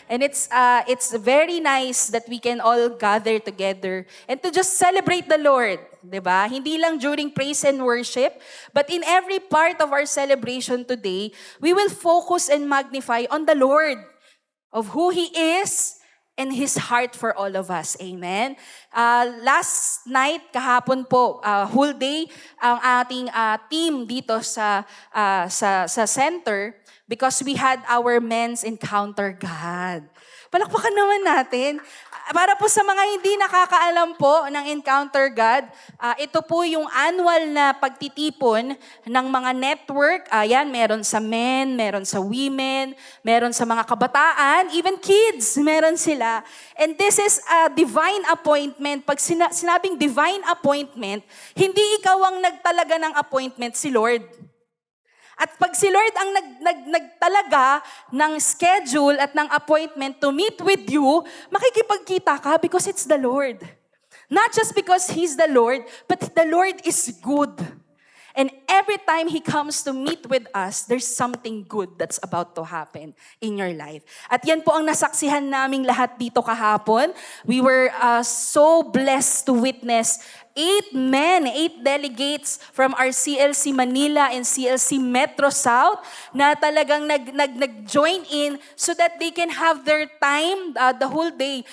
And it's very nice that we can all gather together and to just celebrate the Lord, 'di ba? Hindi lang during praise and worship, but in every part of our celebration today, we will focus and magnify on the Lord, of who He is and His heart for all of us. Amen? Last night, kahapon po, whole day, ang ating team dito sa center, because we had our men's encounter God. Palakpakan naman natin. Para po sa mga hindi nakakaalam po ng Encounter God, ito po yung annual na pagtitipon ng mga network. Ayan, meron sa men, meron sa women, meron sa mga kabataan, even kids, meron sila. And this is a divine appointment. Pag sinabing divine appointment, hindi ikaw ang nagtalaga ng appointment, si Lord. At pag si Lord ang nagtalaga ng schedule at ng appointment to meet with you, makikipagkita ka because it's the Lord. Not just because He's the Lord, but the Lord is good. And every time He comes to meet with us, there's something good that's about to happen in your life. At yan po ang nasaksihan naming lahat dito kahapon. We were so blessed to witness 8 delegates from our CLC Manila and CLC Metro South na talagang nag-join in so that they can have their time the whole day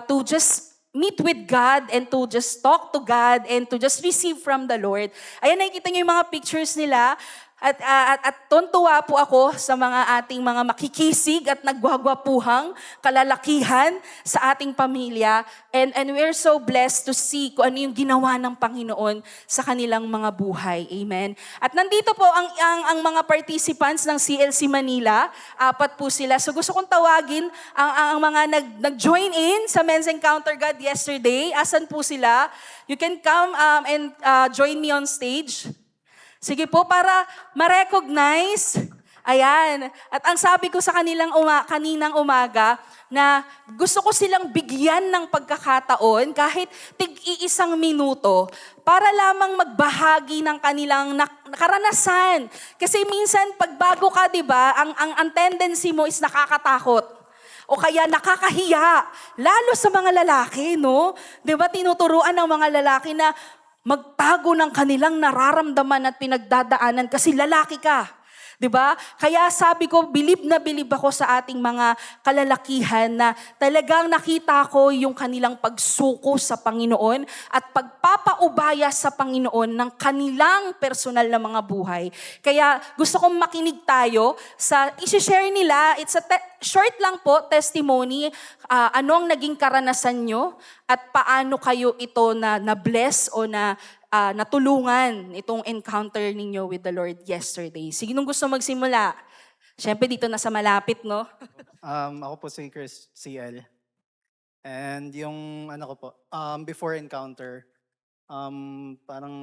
to just meet with God and to just talk to God and to just receive from the Lord. Ayan, nakikita niyo yung mga pictures nila. At tuntua po ako sa mga ating mga makikisig at nagwagwapuhang kalalakihan sa ating pamilya. And we're so blessed to see kung ano yung ginawa ng Panginoon sa kanilang mga buhay. Amen. At nandito po ang mga participants ng CLC Manila. 4 po sila. So gusto kong tawagin ang mga nag-join in sa Men's Encounter God yesterday. Asan po sila? You can come and join me on stage. Sige po, para ma-recognize. Ayan. At ang sabi ko sa kaninang umaga, na gusto ko silang bigyan ng pagkakataon kahit tig-iisang minuto para lamang magbahagi ng kanilang karanasan. Kasi minsan pag bago ka, 'di ba, ang tendency mo is nakakatakot. O kaya nakakahiya, lalo sa mga lalaki, no? 'Di ba tinuturuan ng mga lalaki na magtago ng kanilang nararamdaman at pinagdadaanan kasi lalaki ka. 'Di ba? Kaya sabi ko, bilib na bilib ako sa ating mga kalalakihan na talagang nakita ko yung kanilang pagsuko sa Panginoon at pagpapaubaya sa Panginoon ng kanilang personal na mga buhay. Kaya gusto kong makinig tayo sa i-share nila. It's a short lang po, testimony. Ano ang naging karanasan nyo at paano kayo ito na-bless o natulungan itong encounter ninyo with the Lord yesterday. Sige, nung gusto magsimula? Siyempre, dito na sa malapit, no? Ako po si Chris CL. And yung ano ko po, before encounter, parang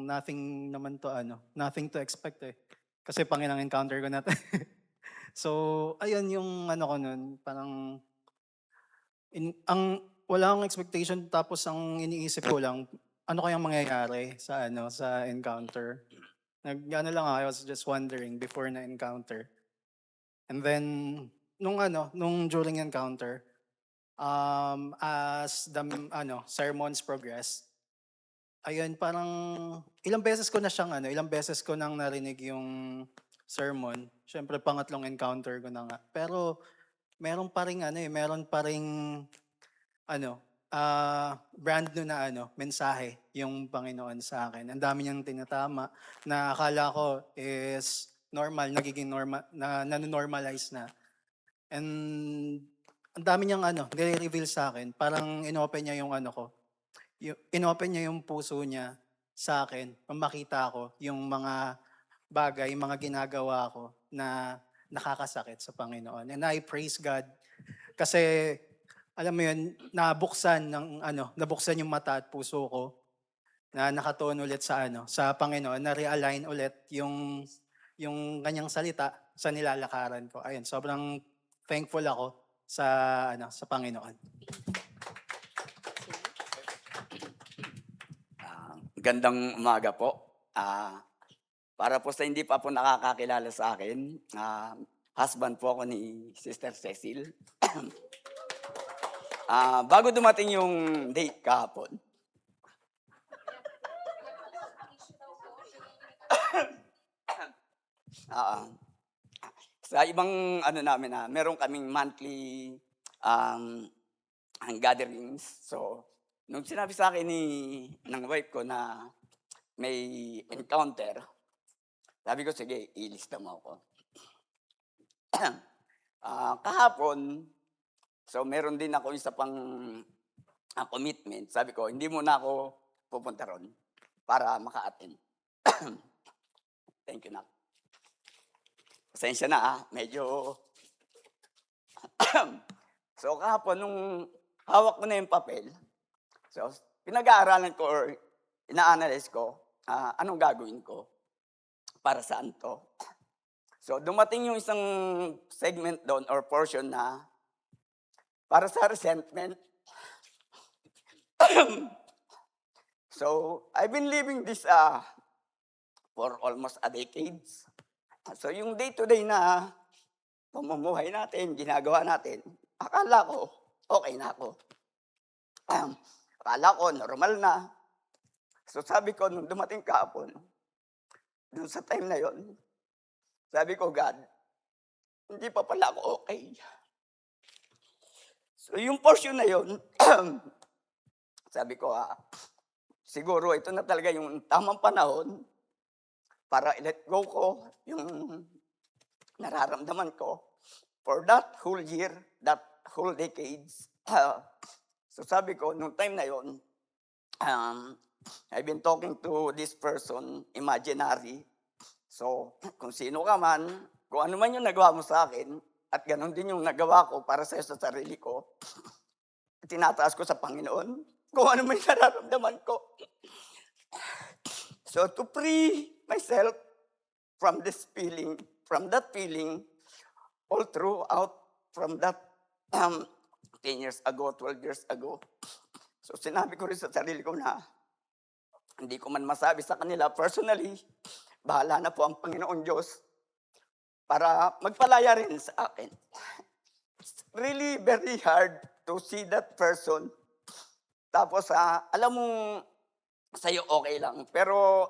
nothing naman to nothing to expect eh. Kasi panginang encounter ko na to. So, ayun yung ano ko nun, parang wala akong expectation tapos ang iniisip ko lang, ano kayang mangyayari sa encounter. Ano lang I was just wondering before na encounter. And then nung during encounter, as the sermons progress, ayun parang ilang beses ko nang narinig yung sermon. Syempre pangatlong encounter ko na nga. Pero meron pa ring brand new na mensahe yung Panginoon sa akin. Ang dami niyang tinatama na akala ko is normal, nagiging normal, nano-normalize na. And ang dami niyang nire-reveal sa akin. Parang inopen niya yung inopen niya yung puso niya sa akin. Makita ko yung mga bagay, mga ginagawa ko na nakakasakit sa Panginoon. And I praise God kasi alam mo yun, nabuksan yung mata at puso ko na nakatuon ulit sa Panginoon, na realign ulit yung kanyang salita sa nilalakaran ko. Ayun, sobrang thankful ako sa Panginoon. Gandang umaga po. Para po sa hindi pa po nakakakilala sa akin, husband po ako ni Sister Cecil. Bago dumating yung date kahapon, ah, sa ibang ano namin meron kaming monthly um, gatherings. So, nung sinabi sa akin ng wife ko na may encounter, sabi ko, sige, ilista mo ako. Kahapon, so meron din ako isa pang commitment. Sabi ko, hindi muna ako pupunta ron para maka-attend. Thank you, Nak. Pasensya na medyo... So kahapon, nung hawak ko na yung papel, so pinag-aaralan ko or ina-analyze ko, anong gagawin ko para saan to. So dumating yung isang segment doon or portion na para sa resentment. So I've been living this for almost a decade. So yung day-to-day na pamumuhay natin, ginagawa natin, akala ko okay na ako. Akala ko normal na. So sabi ko, nung dumating kahapon, dun sa time na yon, sabi ko, God, hindi pa pala ako okay. So yung portion na yon, sabi ko, siguro ito na talaga yung tamang panahon para i-let go ko yung nararamdaman ko for that whole year, that whole decades. So sabi ko, nung time na yon, I've been talking to this person, imaginary. So, kung sino ka man, kung ano man yung nagawa mo sa akin, at ganun din yung nagawa ko para sa sarili ko, tinataas ko sa Panginoon kung ano man yung nararamdaman ko. So, to free myself from this feeling, from that feeling, all throughout from that 10 years ago, 12 years ago. So, sinabi ko rin sa sarili ko na hindi ko man masabi sa kanila personally, bahala na po ang Panginoon Diyos para magpalaya rin sa akin. It's really very hard to see that person. Tapos, alam mong sa'yo okay lang. Pero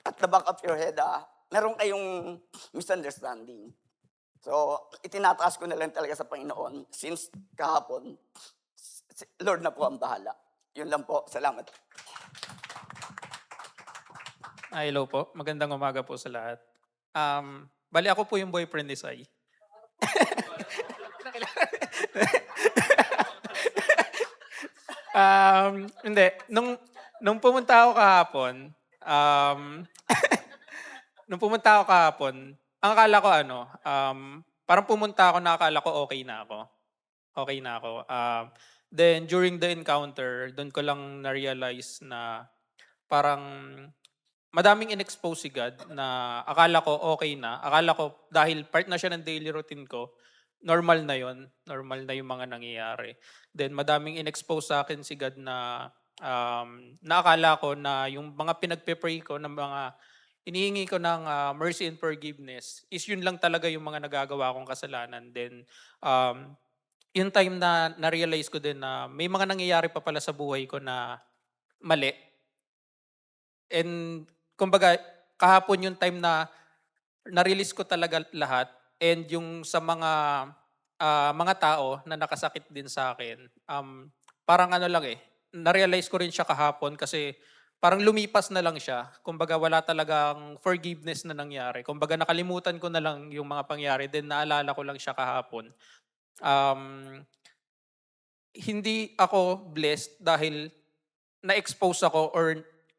at the back of your head, meron kayong misunderstanding. So, itinataas ko na lang talaga sa Panginoon. Since kahapon, Lord na po ang bahala. Yun lang po. Salamat. Hello po. Magandang umaga po sa lahat. Bali ako po yung boyfriend ni Sai. Hindi. Nung pumunta ako kahapon, ang akala ko parang pumunta ako na akala ko okay na ako. Okay na ako. Then during the encounter, doon ko lang na-realize na parang madaming in-expose si God na akala ko okay na. Akala ko dahil part na siya ng daily routine ko, normal na yon, normal na yung mga nangyayari. Then madaming in-expose sa akin si God na naakala ko na yung mga pinagpe-pray ko, ng mga inihingi ko ng mercy and forgiveness is yun lang talaga yung mga nagagawa kong kasalanan. Then yung time na na-realize ko din na may mga nangyayari pa pala sa buhay ko na mali. And kumbaga, kahapon yung time na na-release ko talaga lahat, and yung sa mga tao na nakasakit din sa akin, parang na-realize ko rin siya kahapon kasi parang lumipas na lang siya. Kumbaga wala talagang forgiveness na nangyari. Kumbaga nakalimutan ko na lang yung mga pangyari, then naalala ko lang siya kahapon. Hindi ako blessed dahil na-expose ako or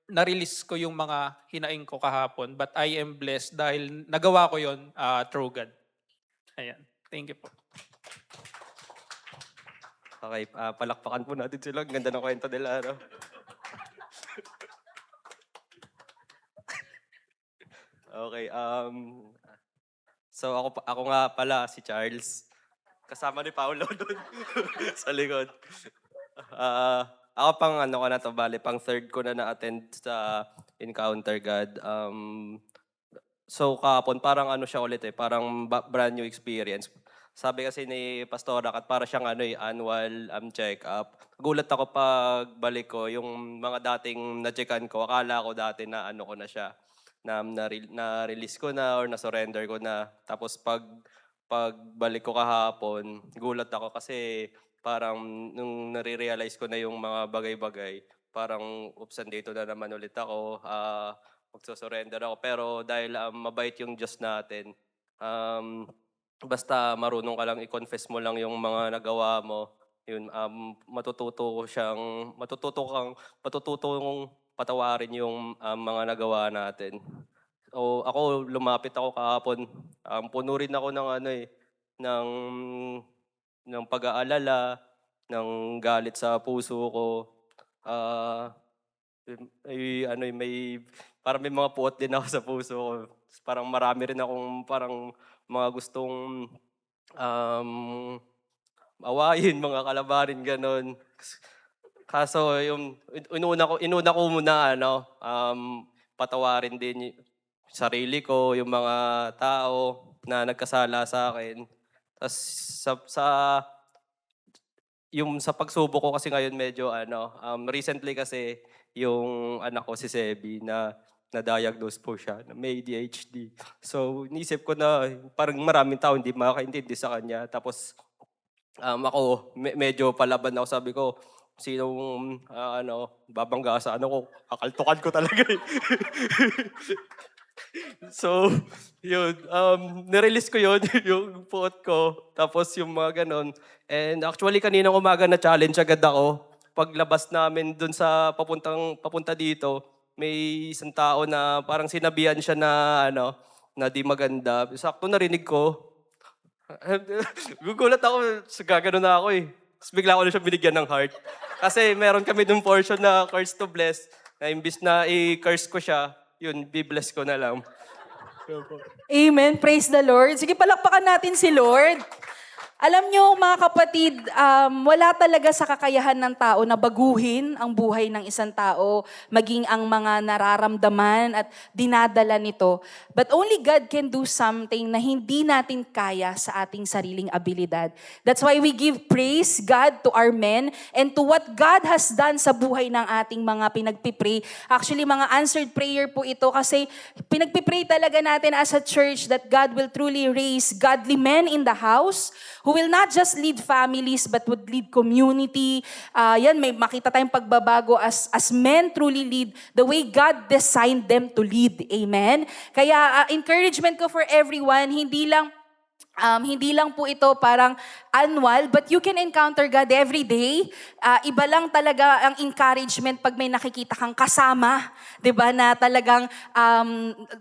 na-release ko yung mga hinaing ko kahapon, but I am blessed dahil nagawa ko yon through God. Ayan. Thank you po. Okay, palakpakan po natin sila. Ganda ng kwento nila, ano? Okay, so ako nga pala si Charles. Kasama ni Paolo doon sa likod. Ako pang ko na to, bale, pang third ko na na-attend sa Encounter God. So kahapon parang ano siya ulit parang brand new experience. Sabi kasi ni Pastora at para siyang annual check-up. Gulat ako pagbalik ko yung mga dating na-checkan ko. Akala ko dati na ano ko na siya, na-release ko na or na-surrender ko na. Tapos pagbalik ko kahapon, gulat ako kasi parang nung nare-realize ko na yung mga bagay-bagay, parang oops, andito na naman ulit ako. Magsusurrender ako. Pero dahil mabait yung Diyos natin, basta marunong ka lang i-confess mo lang yung mga nagawa mo, yun, matututo kong patawarin yung mga nagawa natin. So ako, lumapit ako kahapon, puno rin ako ng ng pag-aalala, ng galit sa puso ko. May parang may mga puot din ako sa puso ko. Parang marami rin akong parang mga gustong awayin, mga kalabanin, ganon. Kaso yung inuna ko muna patawarin din yung sarili ko, yung mga tao na nagkasala sa akin. Tapos sa pagsubok ko kasi ngayon medyo recently kasi yung anak ko si Sebi na-diagnose po siya na may ADHD. So inisip ko na parang maraming tao hindi makakaintindi sa kanya. Tapos ako medyo palaban ako, sabi ko sinong babangga sa ko, kakaltukan ko talaga eh. So, yun, nirelease ko yun, yung puot ko, tapos yung mga ganon. And actually, kaninang umaga na-challenge agad ako. Paglabas namin dun sa papunta dito, may isang tao na parang sinabihan siya na, na di maganda. Sakto narinig ko. Gugulat ako, gaganon na ako eh. Tapos bigla ko na siya binigyan ng heart. Kasi meron kami dun portion na curse to bless, na imbis na i-curse ko siya, yun, be-bless ko na lang. Amen. Praise the Lord. Sige, palakpakan natin si Lord. Alam nyo, mga kapatid, wala talaga sa kakayahan ng tao na baguhin ang buhay ng isang tao, maging ang mga nararamdaman at dinadala nito. But only God can do something na hindi natin kaya sa ating sariling abilidad. That's why we give praise, God, to our men and to what God has done sa buhay ng ating mga pinagpipray. Actually, mga answered prayer po ito kasi pinagpipray talaga natin as a church that God will truly raise godly men in the house who will not just lead families but would lead community. May makita tayong pagbabago as men truly lead the way God designed them to lead. Amen? Kaya encouragement ko for everyone, hindi lang po ito parang annual, but you can encounter God every day. Iba lang talaga ang encouragement pag may nakikita kang kasama, 'di ba, na talagang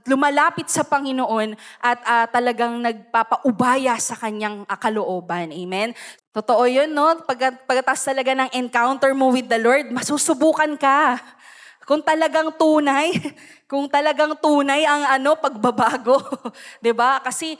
lumalapit sa Panginoon at talagang nagpapaubaya sa kanyang kalooban. Amen? Totoo 'yun, no? Pagkatapos talaga ng encounter mo with the Lord, masusubukan ka. Kung talagang tunay ang pagbabago, 'di ba? Kasi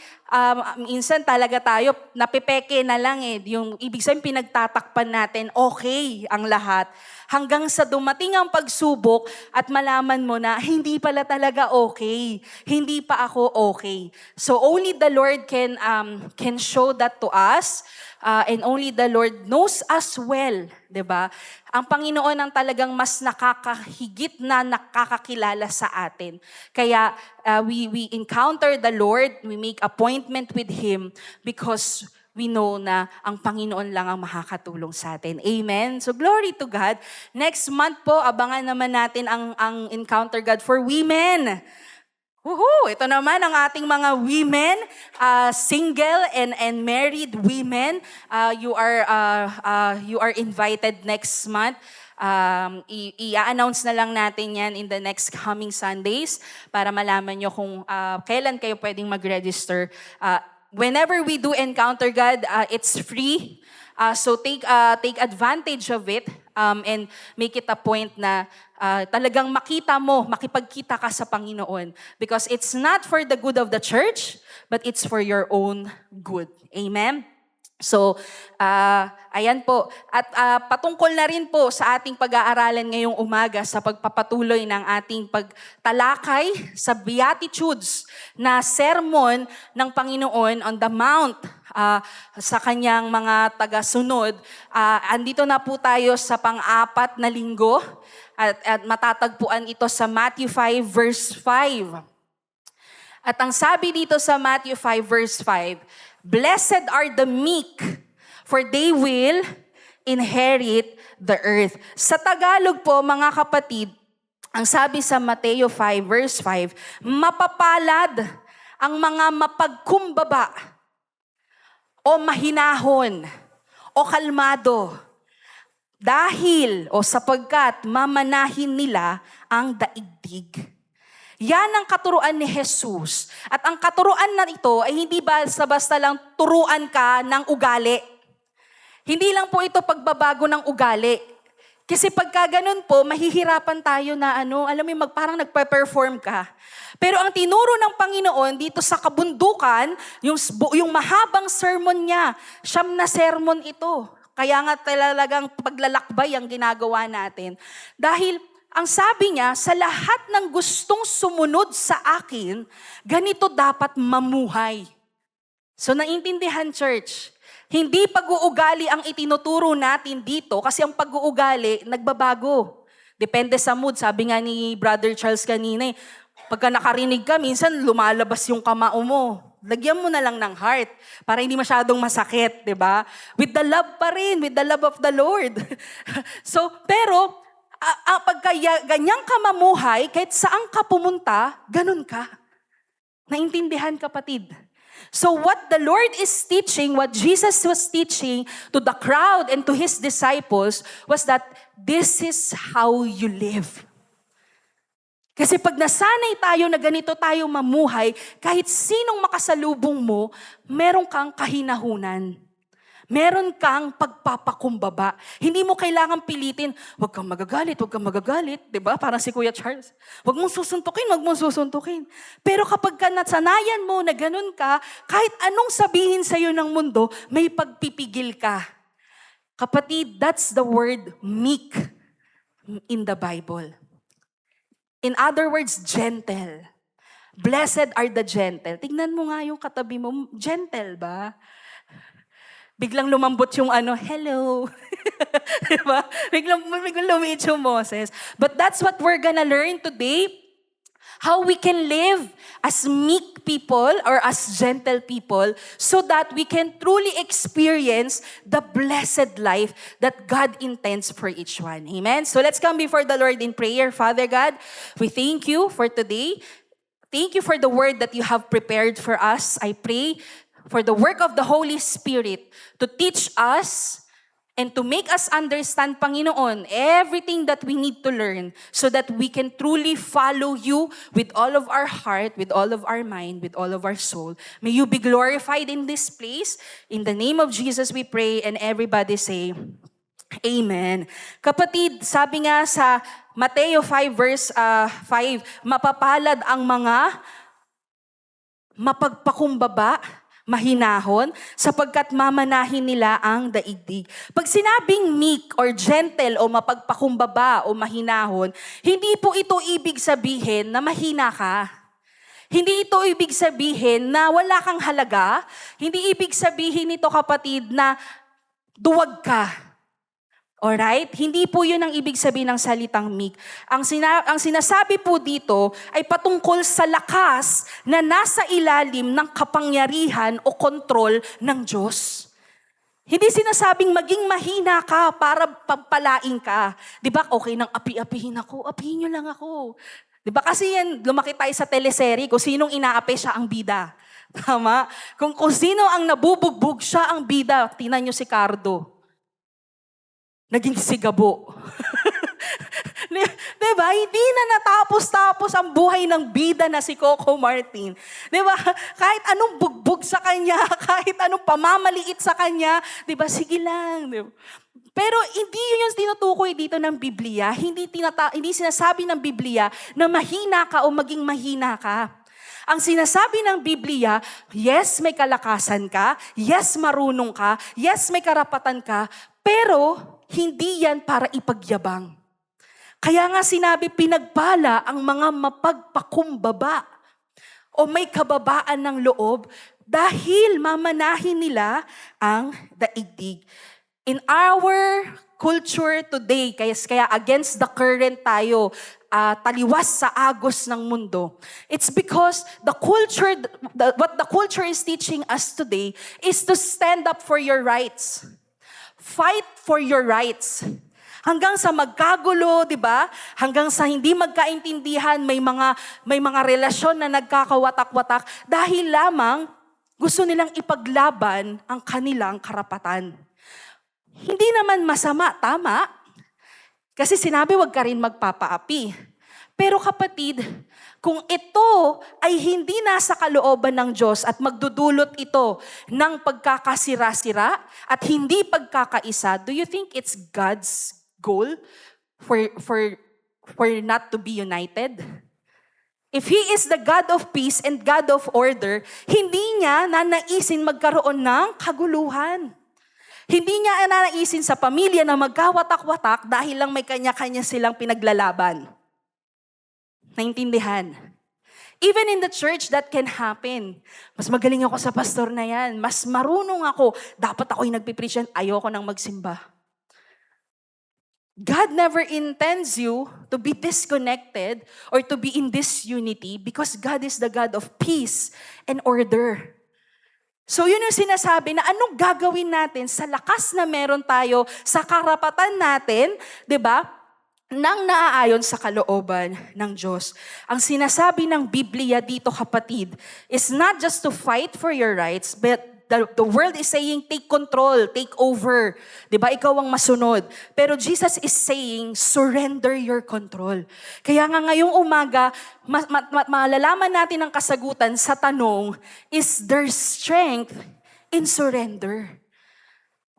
minsan talaga tayo napipeke na lang eh. Yung ibig sabihin pinagtatakpan natin, okay ang lahat. Hanggang sa dumating ang pagsubok at malaman mo na hindi pala talaga okay. Hindi pa ako okay. So only the Lord can show that to us. And only the Lord knows us well, 'di ba? Ang Panginoon ang talagang mas nakakahigit na nakakakilala sa atin. Kaya we encounter the Lord, we make appointment with Him because we know na ang Panginoon lang ang makakatulong sa atin. Amen? So glory to God. Next month po, abangan naman natin ang Encounter God for Women. Woohoo! Ito naman ang ating mga women, single and married women. You are invited next month. I-announce na lang natin yan in the next coming Sundays para malaman nyo kung kailan kayo pwedeng mag-register. Whenever we do Encounter God, it's free. So take advantage of it and make it a point na talagang makipagkita ka sa Panginoon. Because it's not for the good of the church, but it's for your own good. Amen? So, ayan po. At patungkol na rin po sa ating pag-aaralan ngayong umaga sa pagpapatuloy ng ating pagtalakay sa Beatitudes na sermon ng Panginoon on the Mount sa kanyang mga tagasunod. Andito na po tayo sa pang-apat na linggo at matatagpuan ito sa Matthew 5 verse 5. At ang sabi dito sa Matthew 5 verse 5, "Blessed are the meek, for they will inherit the earth." Sa Tagalog po, mga kapatid, ang sabi sa Mateo 5 verse 5, mapapalad ang mga mapagkumbaba o mahinahon o kalmado dahil o sapagkat mamanahin nila ang daigdig. Yan ang katuruan ni Jesus. At ang katuruan na ito ay hindi basta-basta lang turuan ka ng ugali. Hindi lang po ito pagbabago ng ugali. Kasi pagka ganun po, mahihirapan tayo na alam mo, parang nagpe-perform ka. Pero ang tinuro ng Panginoon dito sa kabundukan, yung mahabang sermon niya, 9 na sermon ito. Kaya nga talagang paglalakbay ang ginagawa natin. Dahil ang sabi niya, sa lahat ng gustong sumunod sa akin, ganito dapat mamuhay. So naintindihan, church, hindi pag-uugali ang itinuturo natin dito kasi ang pag-uugali nagbabago. Depende sa mood. Sabi nga ni Brother Charles kanina, pagka nakarinig ka, minsan lumalabas yung kamao mo. Lagyan mo na lang ng heart para hindi masyadong masakit, di ba? With the love pa rin, with the love of the Lord. Pero pagka ganyang ka mamuhay, kahit saan ka pumunta, ganun ka. Naintindihan, kapatid? So what the Lord is teaching, what Jesus was teaching to the crowd and to His disciples was that this is how you live. Kasi pag nasanay tayo na ganito tayo mamuhay, kahit sinong makasalubong mo, meron kang kahinahunan. Meron kang pagpapakumbaba. Hindi mo kailangan pilitin, huwag kang magagalit, huwag kang magagalit. Diba? Parang si Kuya Charles. Huwag mong susuntukin, huwag mong susuntukin. Pero kapag ka nasanayan mo na ganun ka, kahit anong sabihin sa'yo ng mundo, may pagpipigil ka. Kapatid, that's the word meek in the Bible. In other words, gentle. Blessed are the gentle. Tingnan mo nga yung katabi mo, gentle ba? Biglang lumambot yung hello. Diba? Biglang lumiit yung Moses. But that's what we're gonna learn today. How we can live as meek people or as gentle people so that we can truly experience the blessed life that God intends for each one. Amen? So let's come before the Lord in prayer. Father God, we thank you for today. Thank you for the word that you have prepared for us. I pray for the work of the Holy Spirit to teach us and to make us understand, Panginoon, everything that we need to learn so that we can truly follow you with all of our heart, with all of our mind, with all of our soul. May you be glorified in this place. In the name of Jesus we pray, and everybody say, Amen. Kapatid, sabi nga sa Mateo 5 verse 5, mapapalad ang mga mapagpakumbaba, mahinahon, sapagkat mamanahin nila ang daigdig. Pag sinabing meek or gentle o mapagpakumbaba o mahinahon, hindi po ito ibig sabihin na mahina ka. Hindi ito ibig sabihin na wala kang halaga. Hindi ibig sabihin nito, kapatid, na duwag ka. Alright? Hindi po yun ang ibig sabihin ng salitang meek. Ang sinasabi po dito ay patungkol sa lakas na nasa ilalim ng kapangyarihan o kontrol ng Diyos. Hindi sinasabing maging mahina ka para pagpalain ka. Di ba? Okay nang api-apihin ako. Apihin nyo lang ako. Di ba? Kasi yan, lumaki tayo sa teleserye, kung sinong inaapi siya ang bida. Tama? Kung sino ang nabubugbog, siya ang bida. Tingnan nyo si Cardo. Naging sigabo. Diba? Hindi na natapos-tapos ang buhay ng bida na si Coco Martin. Diba? Kahit anong bugbog sa kanya, kahit anong pamamaliit sa kanya, diba? Sige lang. Diba? Pero hindi yun yung tinutukoy dito ng Biblia. Hindi sinasabi ng Biblia na mahina ka o maging mahina ka. Ang sinasabi ng Biblia, yes, may kalakasan ka, yes, marunong ka, yes, may karapatan ka, pero hindi yan para ipagyabang. Kaya nga sinabi, pinagpala ang mga mapagpakumbaba o may kababaan ng loob dahil mamanahin nila ang daigdig. In our culture today, kaya against the current tayo, taliwas sa agos ng mundo. It's because what the culture is teaching us today is to stand up for your rights. Fight for your rights. Hanggang sa magkagulo, 'di ba? Hanggang sa hindi magkaintindihan, may mga relasyon na nagkakawatak-watak dahil lamang gusto nilang ipaglaban ang kanilang karapatan. Hindi naman masama, tama? Kasi sinabi, wag ka rin magpapaapi. Pero kapatid, kung ito ay hindi nasa kalooban ng Diyos at magdudulot ito ng pagkakasira-sira at hindi pagkakaisa, do you think it's God's goal for not to be united? If He is the God of peace and God of order, hindi niya nanaisin magkaroon ng kaguluhan. Hindi niya nanaisin sa pamilya na magkawatak-watak dahil lang may kanya-kanya silang pinaglalaban. Naintindihan? Even in the church, that can happen. Mas magaling ako sa pastor na yan. Mas marunong ako. Dapat ako'y nagpipreach yan. Ayoko nang magsimba. God never intends you to be disconnected or to be in disunity because God is the God of peace and order. So yun yung sinasabi na anong gagawin natin sa lakas na meron tayo, sa karapatan natin, 'di ba? Nang naaayon sa kalooban ng Diyos. Ang sinasabi ng Biblia dito, kapatid, is not just to fight for your rights, but the world is saying, take control, take over. Diba? Ikaw ang masunod. Pero Jesus is saying, surrender your control. Kaya nga ngayong umaga, malalaman natin ang kasagutan sa tanong, is there strength in surrender?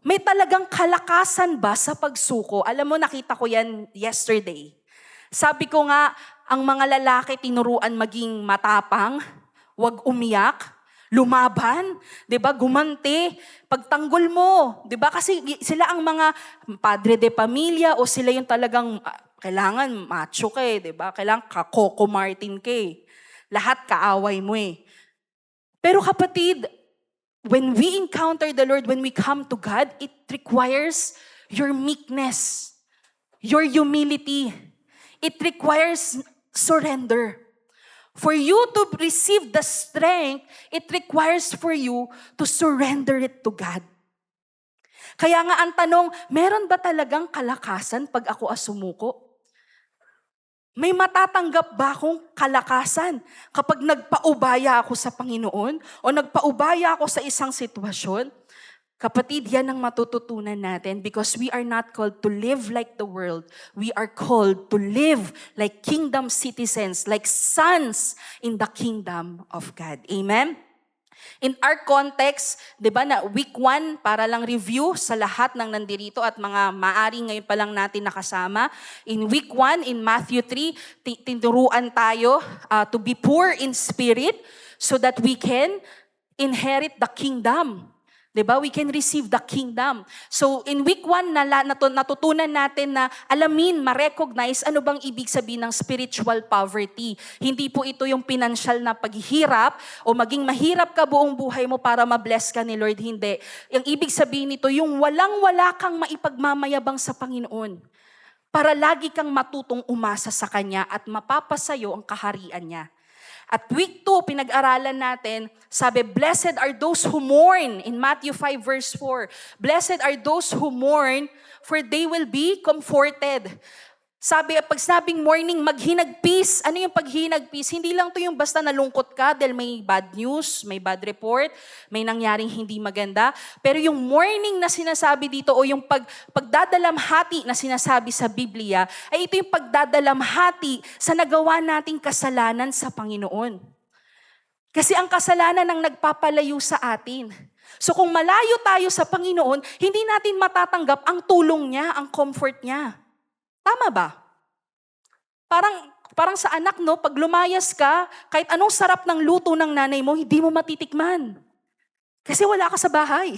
May talagang kalakasan ba sa pagsuko? Alam mo, nakita ko yan yesterday. Sabi ko nga, ang mga lalaki tinuruan maging matapang, wag umiyak, lumaban, 'di ba? Gumanti, pagtanggol mo, 'di ba? Kasi sila ang mga padre de pamilya o sila yung talagang kailangan macho ka, 'di ba? Kailangan Coco Martin ka. Lahat kaaway mo eh. Pero kapatid, when we encounter the Lord, when we come to God, it requires your meekness, your humility. It requires surrender. For you to receive the strength, it requires for you to surrender it to God. Kaya nga ang tanong, meron ba talagang kalakasan pag ako sumuko? May matatanggap ba akong kalakasan kapag nagpaubaya ako sa Panginoon o nagpaubaya ako sa isang sitwasyon? Kapatid, yan ang matututunan natin because we are not called to live like the world. We are called to live like kingdom citizens, like sons in the kingdom of God. Amen? In our context, di ba na week 1, para lang review sa lahat ng nandirito at mga maaring ngayon pa lang natin nakasama. In week 1, in Matthew 3, tinuruan tayo to be poor in spirit so that we can inherit the kingdom. Diba? We can receive the kingdom. So in week 1, natutunan natin na alamin, ma-recognize ano bang ibig sabihin ng spiritual poverty. Hindi po ito yung financial na paghihirap o maging mahirap ka buong buhay mo para ma-bless ka ni Lord. Hindi. Yung ibig sabihin nito, yung walang-wala kang maipagmamayabang sa Panginoon. Para lagi kang matutong umasa sa Kanya at mapapasayo ang kaharian niya. At week 2, pinag-aralan natin, sabi, blessed are those who mourn, in Matthew 5 verse 4. Blessed are those who mourn, for they will be comforted. Sabi, pag sabing morning, maghinagpis. Ano yung paghinagpis? Hindi lang to yung basta nalungkot ka dahil may bad news, may bad report, may nangyaring hindi maganda. Pero yung morning na sinasabi dito o yung pagdadalamhati na sinasabi sa Biblia, ay ito yung pagdadalamhati sa nagawa nating kasalanan sa Panginoon. Kasi ang kasalanan ang nagpapalayo sa atin. So kung malayo tayo sa Panginoon, hindi natin matatanggap ang tulong niya, ang comfort niya. Tama ba? Parang parang sa anak, no, pag lumayas ka, kahit anong sarap ng luto ng nanay mo, hindi mo matitikman. Kasi wala ka sa bahay.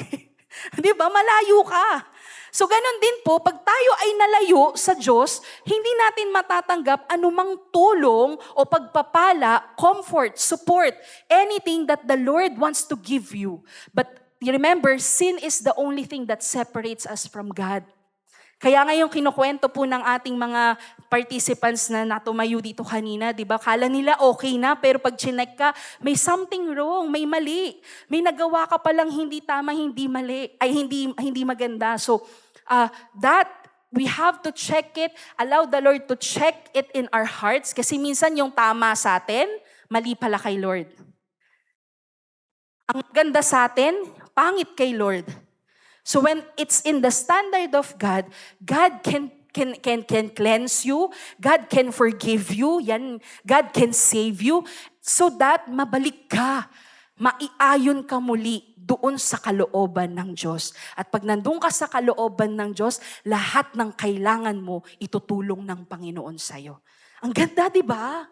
Di ba? Malayo ka. So ganun din po, pag tayo ay nalayo sa Diyos, hindi natin matatanggap anumang tulong o pagpapala, comfort, support, anything that the Lord wants to give you. But remember, sin is the only thing that separates us from God. Kaya ngayon kinukwento po ng ating mga participants na natumayo dito kanina, di ba? Kala nila okay na, pero pag chinek ka, may something wrong, may mali. May nagawa ka palang hindi tama, hindi mali, ay hindi maganda. So, that we have to check it, allow the Lord to check it in our hearts, kasi minsan yung tama sa atin, mali pala kay Lord. Ang ganda sa atin, pangit kay Lord. So when it's in the standard of God, God can cleanse you, God can forgive you, God can save you, so that mabalik ka, maiayon ka muli doon sa kalooban ng Diyos. At pag nandun ka sa kalooban ng Diyos, lahat ng kailangan mo, itutulong ng Panginoon sa'yo. Ang ganda, di ba?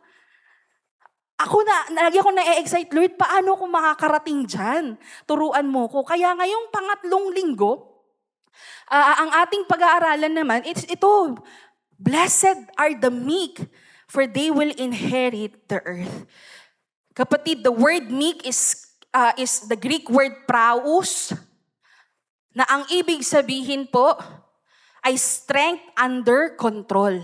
Lagi ako na-excite, Lord, paano ako makakarating dyan? Turuan mo ko. Kaya ngayong pangatlong linggo, ang ating pag-aaralan naman, ito, blessed are the meek, for they will inherit the earth. Kapatid, the word meek is the Greek word praus, na ang ibig sabihin po ay strength under control.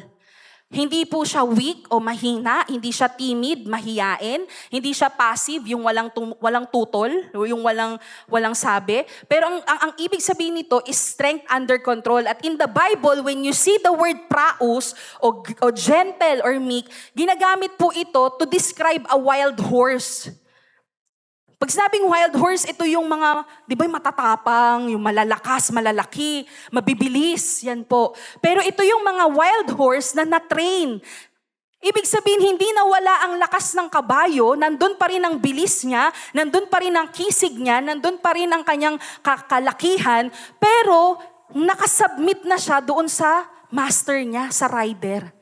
Hindi po siya weak o mahina, hindi siya timid, mahiyain, hindi siya passive, yung walang tutol, yung walang sabi. Pero ang ibig sabihin nito is strength under control. At in the Bible, when you see the word praus o gentle or meek, ginagamit po ito to describe a wild horse. Pag sinabing wild horse, ito yung mga, di ba, matatapang, yung malalakas, malalaki, mabibilis, yan po. Pero ito yung mga wild horse na na-train. Ibig sabihin, hindi nawala ang lakas ng kabayo, nandun pa rin ang bilis niya, nandun pa rin ang kisig niya, nandun pa rin ang kanyang kalakihan, pero nakasubmit na siya doon sa master niya, sa rider.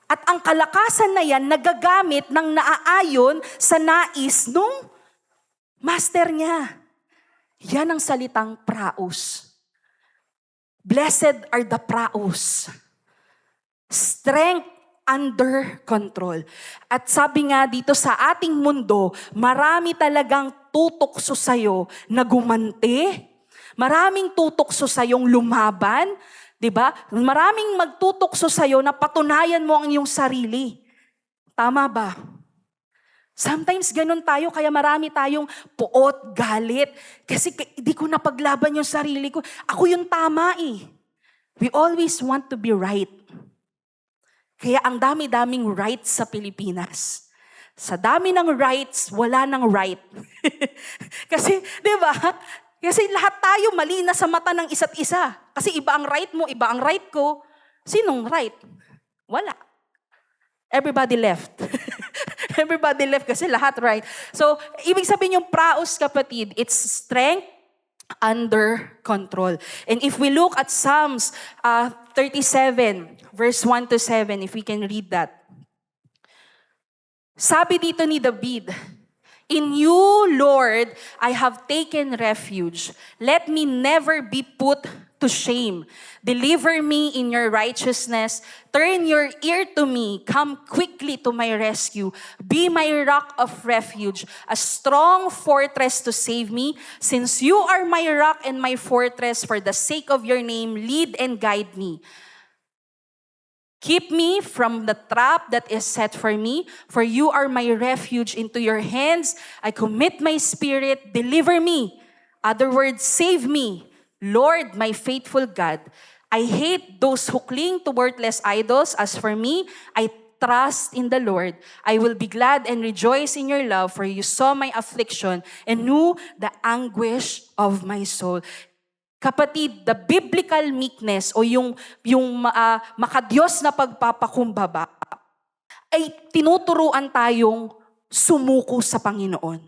At ang kalakasan na yan, nagagamit ng naaayon sa nais nung master niya. Yan ang salitang praus. Blessed are the praus. Strength under control. At sabi nga dito sa ating mundo, marami talagang tutokso sa'yo na gumanti. Maraming tutokso sa'yong lumaban. Diba? Maraming magtutokso sa'yo na patunayan mo ang iyong sarili. Tama ba? Sometimes ganun tayo, kaya marami tayong puot, galit. Kasi di ko napaglaban yung sarili ko. Ako yung tama eh. We always want to be right. Kaya ang dami-daming rights sa Pilipinas. Sa dami ng rights, wala ng right. Kasi, di ba? Kasi lahat tayo mali na sa mata ng isa't isa. Kasi iba ang right mo, iba ang right ko. Sinong right? Wala. Everybody left. Everybody left kasi lahat right. So, ibig sabihin yung praus, kapatid, it's strength under control. And if we look at Psalms 37, verse 1 to 7, if we can read that. Sabi dito ni David, "In you, Lord, I have taken refuge. Let me never be put to shame. Deliver me in your righteousness. Turn your ear to me. Come quickly to my rescue. Be my rock of refuge, a strong fortress to save me. Since you are my rock and my fortress, for the sake of your name, lead and guide me. Keep me from the trap that is set for me, for you are my refuge. Into your hands I commit my spirit. Deliver me." Other words, save me. "Lord, my faithful God, I hate those who cling to worthless idols. As for me, I trust in the Lord. I will be glad and rejoice in your love, for you saw my affliction and knew the anguish of my soul." Kapatid, the biblical meekness o yung makadiyos na pagpapakumbaba ay tinuturuan tayong sumuko sa Panginoon.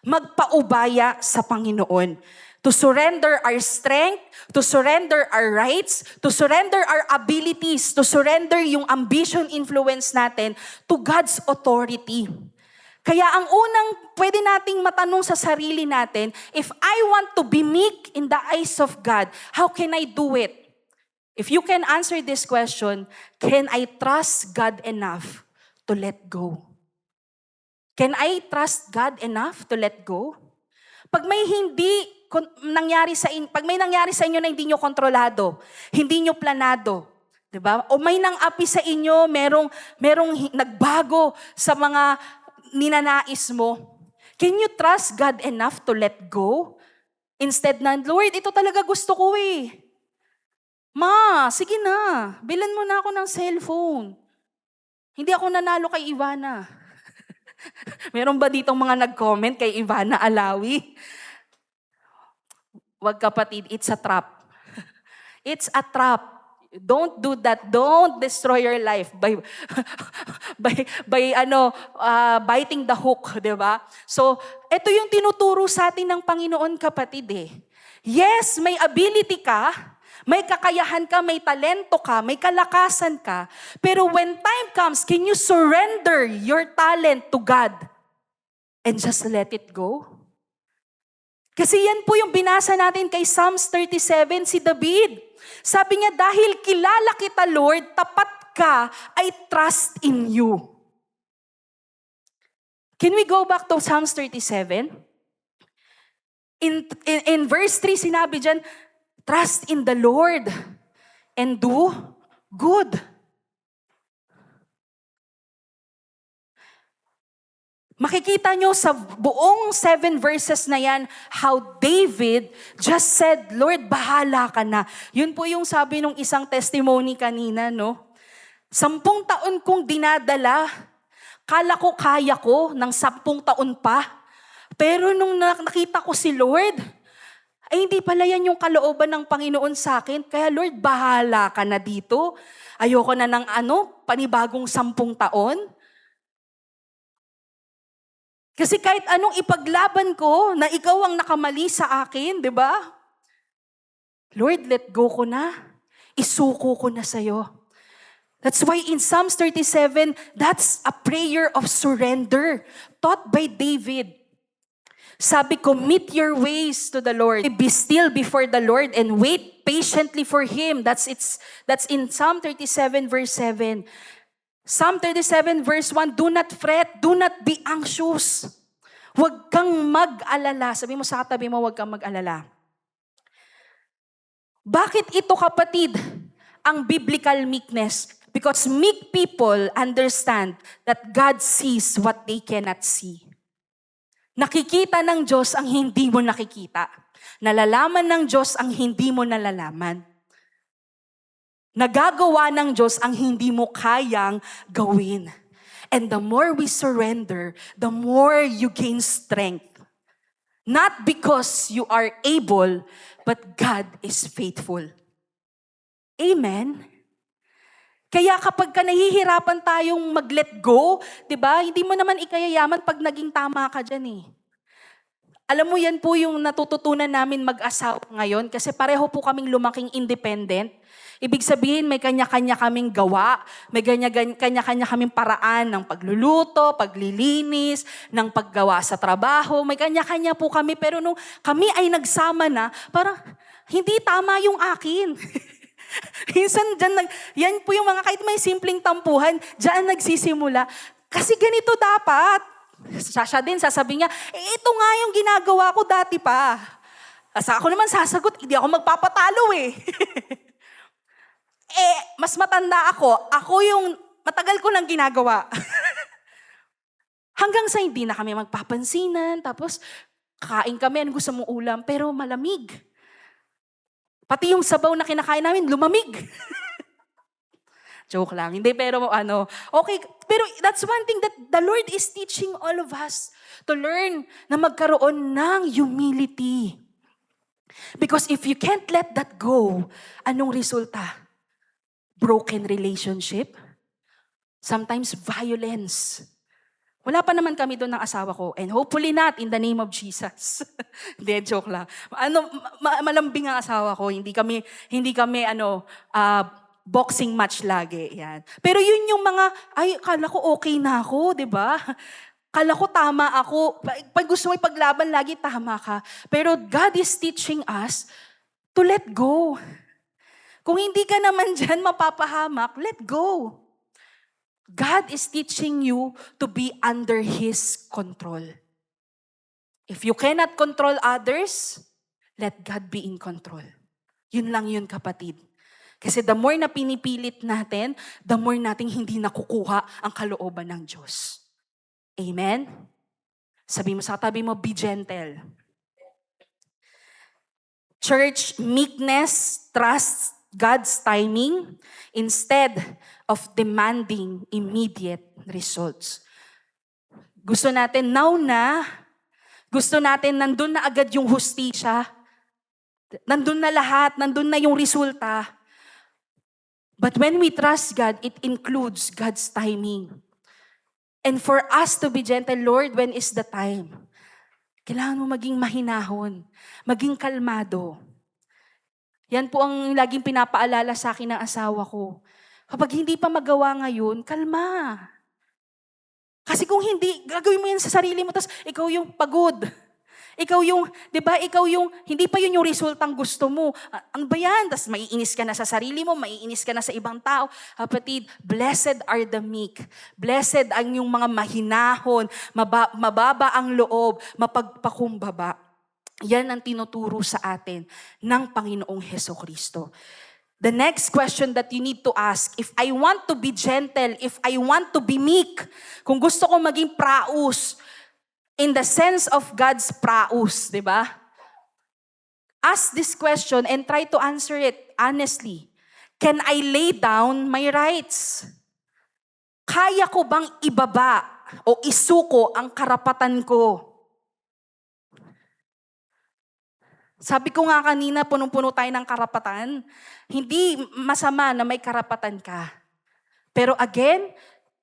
Magpaubaya sa Panginoon. To surrender our strength, to surrender our rights, to surrender our abilities, to surrender yung ambition influence natin to God's authority. Kaya ang unang pwede nating matanong sa sarili natin, if I want to be meek in the eyes of God, how can I do it? If you can answer this question, can I trust God enough to let go? Can I trust God enough to let go? Pag may nangyari sa inyo na hindi nyo kontrolado, hindi nyo planado, 'di ba? O may nang-api sa inyo, merong nagbago sa mga ninanais mo. Can you trust God enough to let go? Instead na, Lord, ito talaga gusto ko eh. Ma, sige na, bilan mo na ako ng cellphone. Hindi ako nanalo kay Ivana. Meron ba ditong mga nag-comment kay Ivana Alawi? Wag kapatid, it's a trap. It's a trap. Don't do that. Don't destroy your life by biting the hook, 'di ba? So, ito yung tinuturo sa atin ng Panginoon, kapatid eh. Yes, may ability ka, may kakayahan ka, may talento ka, may kalakasan ka. Pero when time comes, can you surrender your talent to God and just let it go? Kasi yan po yung binasa natin kay Psalms 37, si David. Sabi niya, dahil kilala kita, Lord, tapat ka, I trust in you. Can we go back to Psalms 37? In verse 3, sinabi dyan, trust in the Lord and do good. Makikita nyo sa buong 7 verses na yan, how David just said, Lord, bahala ka na. Yun po yung sabi nung isang testimony kanina, no? 10 taon kong dinadala, kala ko kaya ko ng 10 taon pa. Pero nung nakita ko si Lord, ay hindi pala yan yung kalooban ng Panginoon sa akin. Kaya Lord, bahala ka na dito. Ayoko na ng panibagong 10 taon. Kasi kahit anong ipaglaban ko na ikaw ang nakamali sa akin, di ba? Lord, let go ko na. Isuko ko na sa'yo. That's why in Psalms 37, that's a prayer of surrender taught by David. Sabi, commit your ways to the Lord. Be still before the Lord and wait patiently for Him. That's in Psalm 37 verse 7. Psalm 37 verse 1, do not fret, do not be anxious. Huwag kang mag-alala. Sabi mo sa katabi mo, huwag kang mag-alala. Bakit ito, kapatid, ang biblical meekness? Because meek people understand that God sees what they cannot see. Nakikita ng Diyos ang hindi mo nakikita. Nalalaman ng Diyos ang hindi mo nalalaman. Nagagawa ng Diyos ang hindi mo kayang gawin. And the more we surrender, the more you gain strength. Not because you are able, but God is faithful. Amen? Kaya kapag nahihirapan tayong mag-let go, di ba, hindi mo naman ikayayaman pag naging tama ka dyan eh. Alam mo, yan po yung natututunan namin mag-asawa ngayon kasi pareho po kaming lumaking independent. Ibig sabihin, may kanya-kanya kaming gawa, may kanya-kanya kaming paraan ng pagluluto, paglilinis, ng paggawa sa trabaho, may kanya-kanya po kami. Pero nung kami ay nagsama na, parang hindi tama yung akin. Minsan yan po yung mga kahit may simpleng tampuhan, dyan nagsisimula. Kasi ganito dapat. Siya din, sasabihin niya, ito nga yung ginagawa ko dati pa. Kasi ako naman sasagot, hindi ako magpapatalo eh. Mas matanda ako yung matagal ko nang ginagawa. Hanggang sa hindi na kami magpapansinan, tapos kakain kami, ano gusto mong ulam, pero malamig. Pati yung sabaw na kinakain namin, lumamig. Joke lang. Hindi, pero okay. Pero that's one thing that the Lord is teaching all of us to learn na magkaroon ng humility. Because if you can't let that go, anong resulta? Broken relationship. Sometimes violence. Wala pa naman kami doon ng asawa ko. And hopefully not, in the name of Jesus. Hindi, joke lang. Malambing ang asawa ko. Hindi kami boxing match lagi. Yan. Pero yun yung mga, kala ko okay na ako, di ba? Kala ko tama ako. Pag gusto mo ipaglaban lagi, tama ka. Pero God is teaching us to let go. Kung hindi ka naman dyan mapapahamak, let go. God is teaching you to be under His control. If you cannot control others, let God be in control. Yun lang yun, kapatid. Kasi the more na pinipilit natin, the more nating hindi nakukuha ang kalooban ng Diyos. Amen? Sabi mo sa katabi mo, be gentle. Church, meekness, trust God's timing instead of demanding immediate results. Gusto natin now na, gusto natin nandun na agad yung hustisya, nandun na lahat, nandun na yung resulta. But when we trust God, it includes God's timing. And for us to be gentle, Lord, when is the time? Kailangan mo maging mahinahon, maging kalmado. Yan po ang laging pinapaalala sa akin ng asawa ko. Kapag hindi pa magawa ngayon, kalma. Kasi kung hindi, gagawin mo yan sa sarili mo, tapos ikaw yung pagod. Ikaw yung, di ba, ikaw yung, hindi pa yun yung resultang gusto mo. Ang ba yan? Tapos maiinis ka na sa sarili mo, maiinis ka na sa ibang tao. Kapatid, blessed are the meek. Blessed ang yung mga mahinahon, mababa ang loob, mapagpakumbaba. Yan ang tinuturo sa atin ng Panginoong Hesukristo. The next question that you need to ask, if I want to be gentle, if I want to be meek, kung gusto ko maging praus, in the sense of God's praus, di ba? Ask this question and try to answer it honestly. Can I lay down my rights? Kaya ko bang ibaba o isuko ang karapatan ko? Sabi ko nga kanina, punong-puno tayo ng karapatan. Hindi masama na may karapatan ka. Pero again,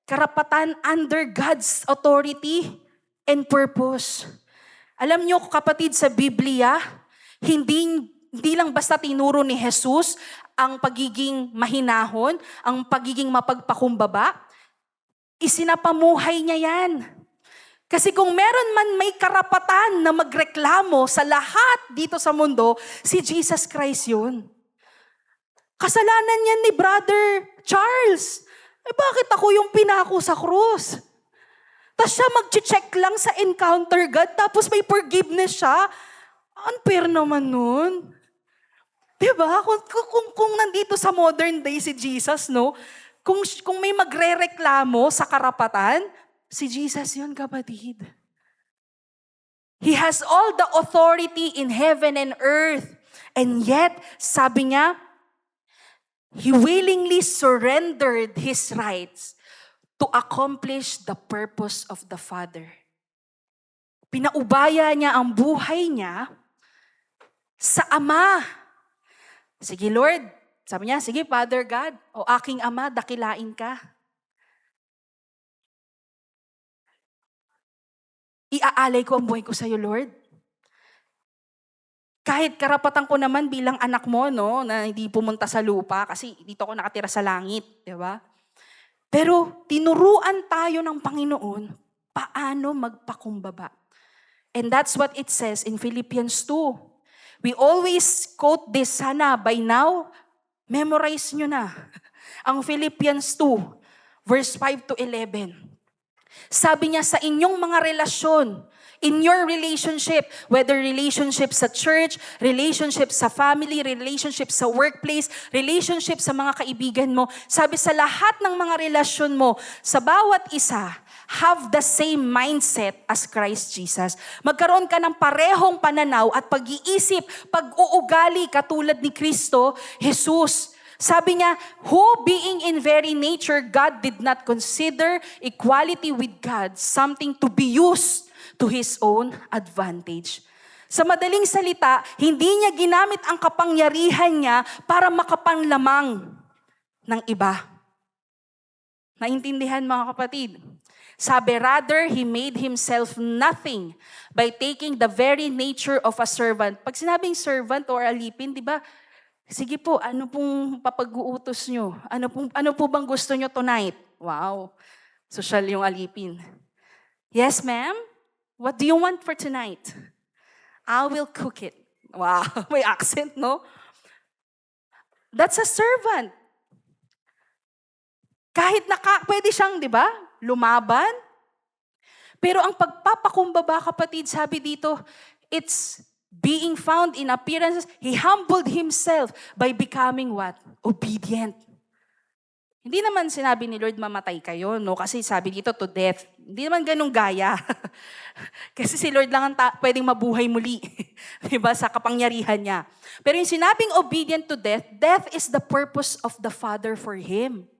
karapatan under God's authority and purpose. Alam nyo, kapatid, sa Biblia, hindi lang basta tinuro ni Jesus ang pagiging mahinahon, ang pagiging mapagpakumbaba. Isinapamuhay niya yan. Kasi kung meron man may karapatan na magreklamo sa lahat dito sa mundo, si Jesus Christ yun. Kasalanan yan ni Brother Charles. Bakit ako yung pinako sa krus? Tapos siya mag-check lang sa encounter God, tapos may forgiveness siya. Unfair naman nun. Diba? Kung nandito sa modern day si Jesus, no? Kung may magre-reklamo sa karapatan, si Jesus yun, kapatid. He has all the authority in heaven and earth. And yet, sabi niya, He willingly surrendered His rights to accomplish the purpose of the Father. Pinaubaya niya ang buhay niya sa Ama. Sige Lord, sabi niya, sige Father God, o aking Ama, dakilain ka. Iaalay ko ang buhay ko sa iyo, Lord. Kahit karapatan ko naman bilang anak mo, no, na hindi pumunta sa lupa kasi dito ako nakatira sa langit, di ba? Pero tinuruan tayo ng Panginoon paano magpakumbaba. And that's what it says in Philippians 2. We always quote this, sana by now, memorize nyo na. Ang Philippians 2, verse 5 to 11. Sabi niya sa inyong mga relasyon, in your relationship, whether relationship sa church, relationship sa family, relationship sa workplace, relationship sa mga kaibigan mo, sabi sa lahat ng mga relasyon mo, sa bawat isa, have the same mindset as Christ Jesus. Magkaroon ka ng parehong pananaw at pag-iisip, pag-uugali katulad ni Kristo, Jesus. Sabi niya, who being in very nature, God did not consider equality with God something to be used to His own advantage. Sa madaling salita, hindi niya ginamit ang kapangyarihan niya para makapanlamang ng iba. Naintindihan mga kapatid? Sabi, rather, He made Himself nothing by taking the very nature of a servant. Pag sinabing servant or alipin, di ba? Sige po, ano pong papag-uutos nyo? Ano po bang gusto nyo tonight? Wow, social yung alipin. Yes, ma'am? What do you want for tonight? I will cook it. Wow, may accent, no? That's a servant. Kahit pwede siyang, di ba, lumaban. Pero ang pagpapakumbaba, kapatid, sabi dito, it's being found in appearances. He humbled Himself by becoming what? Obedient. Hindi naman sinabi ni Lord, mamatay kayo, no? Kasi sabi dito, to death. Hindi naman ganun gaya. Kasi si Lord lang ang pwedeng mabuhay muli. Diba? Sa kapangyarihan niya. Pero yung sinabing obedient to death, death is the purpose of the Father for Him.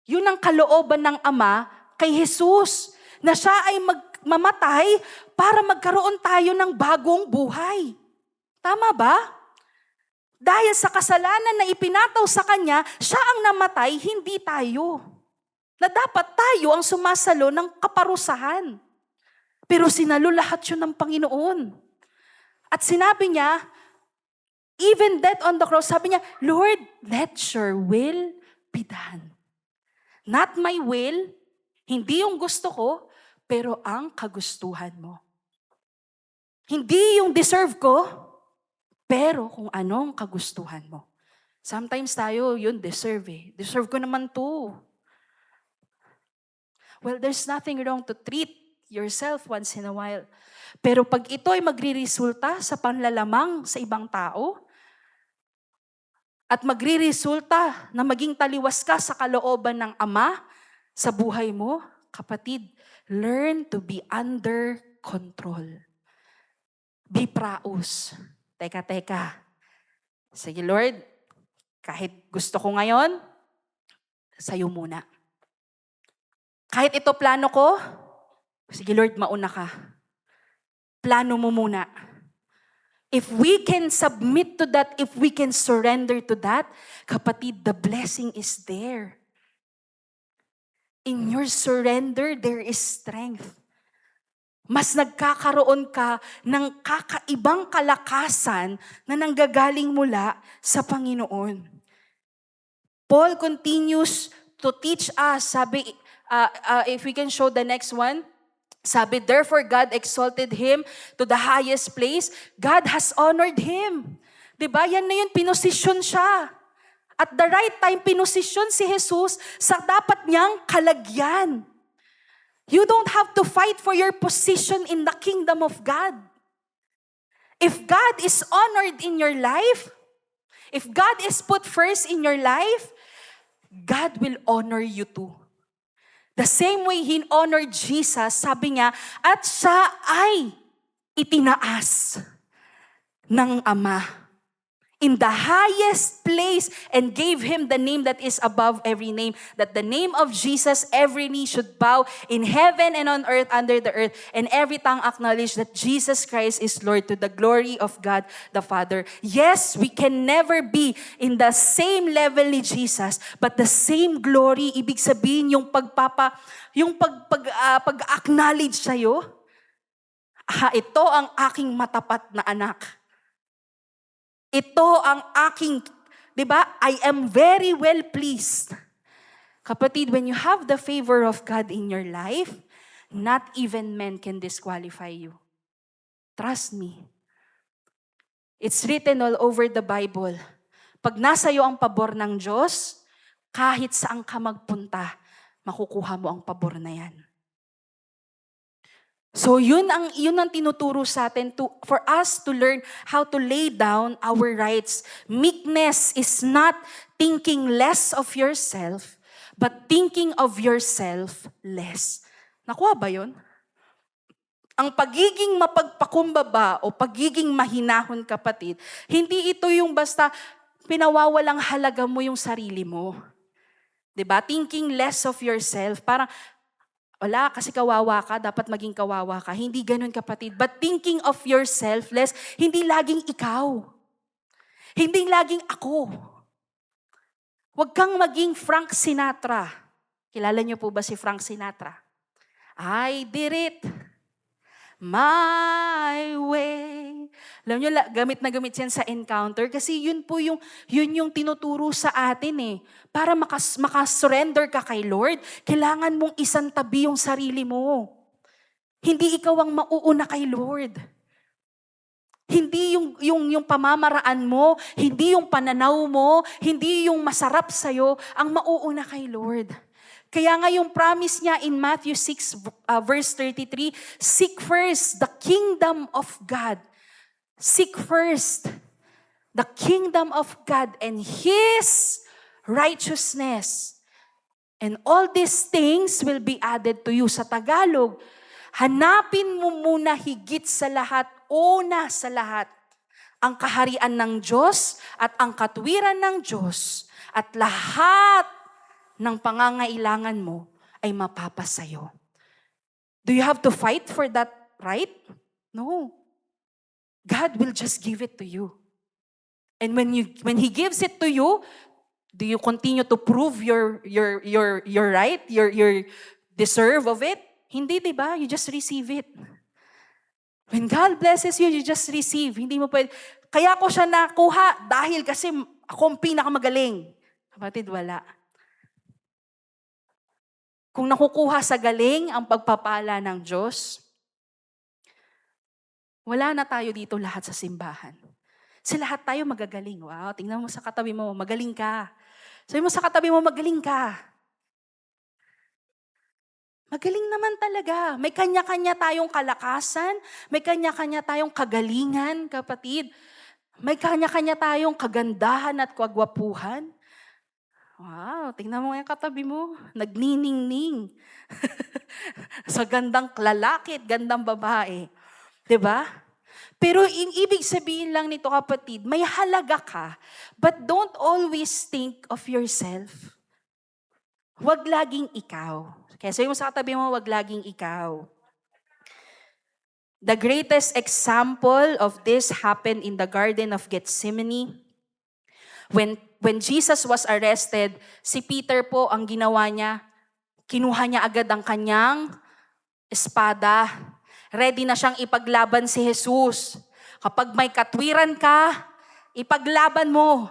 Yun ang kalooban ng Ama kay Jesus, na siya ay mamatay para magkaroon tayo ng bagong buhay. Tama ba? Dahil sa kasalanan na ipinataw sa Kanya, siya ang namatay, hindi tayo. Na dapat tayo ang sumasalo ng kaparusahan. Pero sinalo lahat yun ng Panginoon. At sinabi niya, even death on the cross, sabi niya, Lord, let your will be done. Not my will, hindi yung gusto ko, pero ang kagustuhan mo. Hindi yung deserve ko, pero kung anong kagustuhan mo. Sometimes tayo, yun deserve eh. Deserve ko naman to. Well, there's nothing wrong to treat yourself once in a while. Pero pag ito ay magriresulta sa panlalamang sa ibang tao, at magriresulta na maging taliwas ka sa kalooban ng Ama sa buhay mo, kapatid, learn to be under control. Be praus. Teka. Sige Lord, kahit gusto ko ngayon, sa'yo muna. Kahit ito plano ko, sige Lord, mauna ka. Plano mo muna. If we can submit to that, if we can surrender to that, kapatid, the blessing is there. In your surrender, there is strength. Mas nagkakaroon ka ng kakaibang kalakasan na nanggagaling mula sa Panginoon. Paul continues to teach us, sabi, if we can show the next one, sabi, therefore God exalted Him to the highest place. God has honored Him. Diba? Yan na yun, pinosisyon siya. At the right time, pinosisyon si Jesus sa dapat niyang kalagyan. You don't have to fight for your position in the kingdom of God. If God is honored in your life, if God is put first in your life, God will honor you too. The same way He honored Jesus, sabi niya, at siya ay itinaas ng Ama in the highest place and gave Him the name that is above every name, that the name of Jesus, every knee should bow in heaven and on earth, under the earth, and every tongue acknowledge that Jesus Christ is Lord, to the glory of God the Father. Yes, we can never be in the same level ni Jesus, but the same glory, ibig sabihin yung pag-acknowledge sa'yo, ito ang aking matapat na anak. Ito ang aking, di ba? I am very well pleased. Kapatid, when you have the favor of God in your life, not even men can disqualify you. Trust me. It's written all over the Bible. Pag nasa iyo ang pabor ng Diyos, kahit saan ka magpunta, makukuha mo ang pabor na yan. So yun ang tinuturo sa atin for us to learn how to lay down our rights. Meekness is not thinking less of yourself, but thinking of yourself less. Nakuha ba yun? Ang pagiging mapagpakumbaba o pagiging mahinahon, kapatid, hindi ito yung basta pinawawalang halaga mo yung sarili mo. 'Di ba? Thinking less of yourself, parang wala, kasi kawawa ka, dapat maging kawawa ka. Hindi ganun, kapatid. But thinking of yourself less, hindi laging ikaw. Hindi laging ako. Huwag kang maging Frank Sinatra. Kilala niyo po ba si Frank Sinatra? I did it my way. Alam nyo, gamit na gamit yan sa encounter kasi yun yung tinuturo sa atin eh. Para makasurrender ka kay Lord, kailangan mong isantabi yung sarili mo. Hindi ikaw ang mauuna kay Lord. Hindi yung pamamaraan mo, hindi yung pananaw mo, hindi yung masarap sa'yo, ang mauuna kay Lord. Kaya nga yung promise niya in Matthew 6 verse 33, seek first the kingdom of God. Seek first the kingdom of God and His righteousness. And all these things will be added to you. Sa Tagalog, hanapin mo muna higit sa lahat, una sa lahat, ang kaharian ng Diyos at ang katwiran ng Diyos at lahat ng pangangailangan mo ay mapapasayo. Do you have to fight for that right? No. God will just give it to you. And when He gives it to you, do you continue to prove your right, your deserve of it? Hindi, di ba? You just receive it. When God blesses you, you just receive. Hindi mo pwede. Kaya ko siya nakuha dahil kasi ako ang pinakamagaling. Kapatid, wala. Kung nakukuha sa galing ang pagpapala ng Diyos, wala na tayo dito lahat sa simbahan. Kasi lahat tayo magagaling. Wow, tingnan mo sa katabi mo, magaling ka. Sabi mo sa katabi mo, magaling ka. Magaling naman talaga. May kanya-kanya tayong kalakasan, may kanya-kanya tayong kagalingan, kapatid. May kanya-kanya tayong kagandahan at kagwapuhan. Wow, tingnan mo yung katabi mo. Nagniningning. Sa gandang lalaki at gandang babae. 'Di ba? Pero ibig sabihin lang nito, kapatid, may halaga ka, but don't always think of yourself. Huwag laging ikaw. Kaya sabi mo sa katabi mo, huwag laging ikaw. The greatest example of this happened in the Garden of Gethsemane. When Jesus was arrested, si Peter po ang ginawa niya, kinuha niya agad ang kanyang espada. Ready na siyang ipaglaban si Jesus. Kapag may katwiran ka, ipaglaban mo.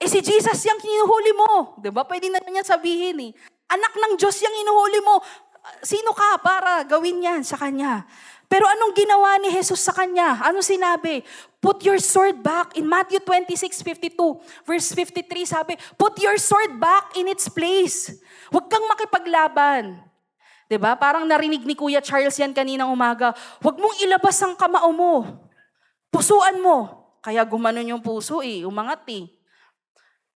Si Jesus yung hinuhuli mo. Diba? Pwede na niya sabihin eh. Anak ng Diyos yung hinuhuli mo. Sino ka para gawin yan sa Kanya? Pero anong ginawa ni Jesus sa kanya? Anong sinabi? Put your sword back. In Matthew 26:52, verse 53, sabi, put your sword back in its place. Huwag kang makipaglaban. 'Di ba? Parang narinig ni Kuya Charles yan kaninang umaga. Huwag mong ilabas ang kamao mo. Pusuan mo. Kaya gumanon yung puso umangat eh.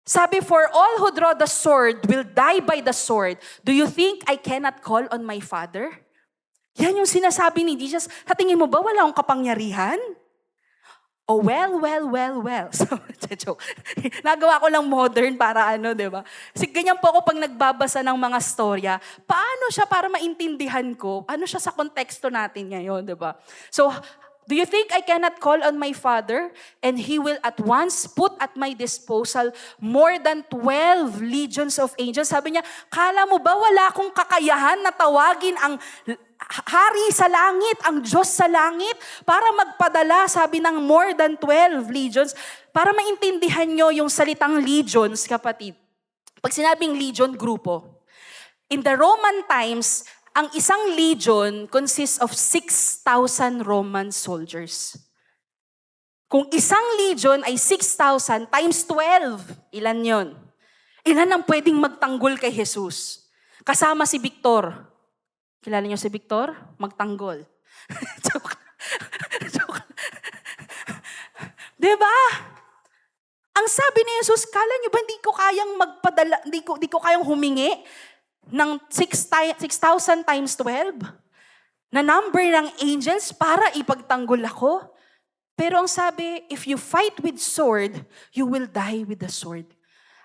Sabi, for all who draw the sword will die by the sword. Do you think I cannot call on my Father? Yan yung sinasabi ni Jesus. Sa tingin mo ba wala akong kapangyarihan? Oh, well. So, joke. Nagawa ko lang modern para di ba? Kasi ganyan po ako pag nagbabasa ng mga storya. Paano siya para maintindihan ko? Ano siya sa konteksto natin ngayon, di ba? So, do you think I cannot call on my Father and He will at once put at my disposal more than 12 legions of angels? Sabi niya, kala mo ba wala akong kakayahan na tawagin ang Hari sa langit, ang Diyos sa langit, para magpadala, sabi ng more than 12 legions, para maintindihan nyo yung salitang legions, kapatid. Pag sinabing legion, grupo. In the Roman times, ang isang legion consists of 6,000 Roman soldiers. Kung isang legion ay 6,000 times 12, ilan yon? Ilan ang pwedeng magtanggol kay Jesus? Kasama si Victor. Kilala niyo si Victor? Magtanggol. Joke. Diba? Ang sabi ni Jesus, kala niyo ba hindi ko kayang magpadala, hindi ko kayang humingi ng 6,000 times 12 na number ng angels para ipagtanggol ako? Pero ang sabi, if you fight with sword, you will die with the sword.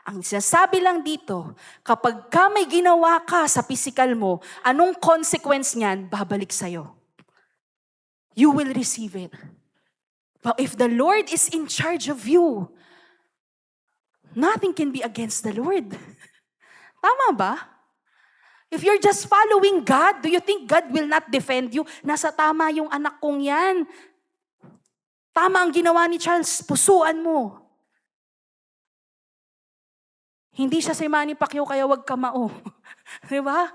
Ang sinasabi lang dito, kapag ka may ginawa ka sa physical mo, anong consequence niyan, babalik sa'yo. You will receive it. But if the Lord is in charge of you, nothing can be against the Lord. Tama ba? If you're just following God, do you think God will not defend you? Nasa tama yung anak kong yan. Tama ang ginawa ni Charles, pusuan mo. Hindi siya si Manny Pacquiao, kaya wag ka mao. Di ba?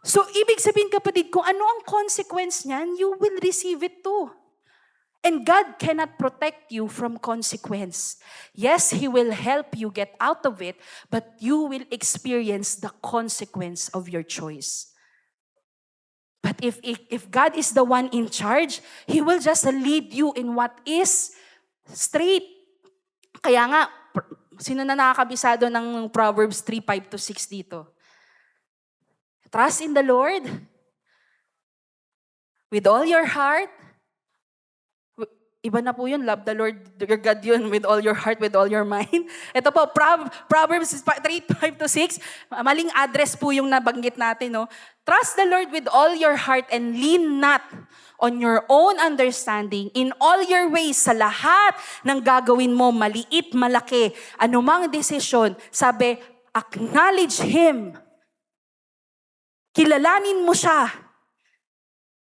So, ibig sabihin kapatid, kung ano ang consequence niyan, you will receive it too. And God cannot protect you from consequence. Yes, He will help you get out of it, but you will experience the consequence of your choice. But if God is the one in charge, He will just lead you in what is straight. Kaya nga, sino na nakakabisado ng Proverbs 3:5-6 dito? Trust in the Lord with all your heart. Iba na po yun, love the Lord your God yun with all your heart, with all your mind. Ito po, Proverbs 3:5-6, maling address po yung nabanggit natin. No? Trust the Lord with all your heart and lean not on your own understanding. In all your ways, sa lahat ng gagawin mo, maliit, malaki, anumang desisyon, sabi, acknowledge Him. Kilalanin mo siya.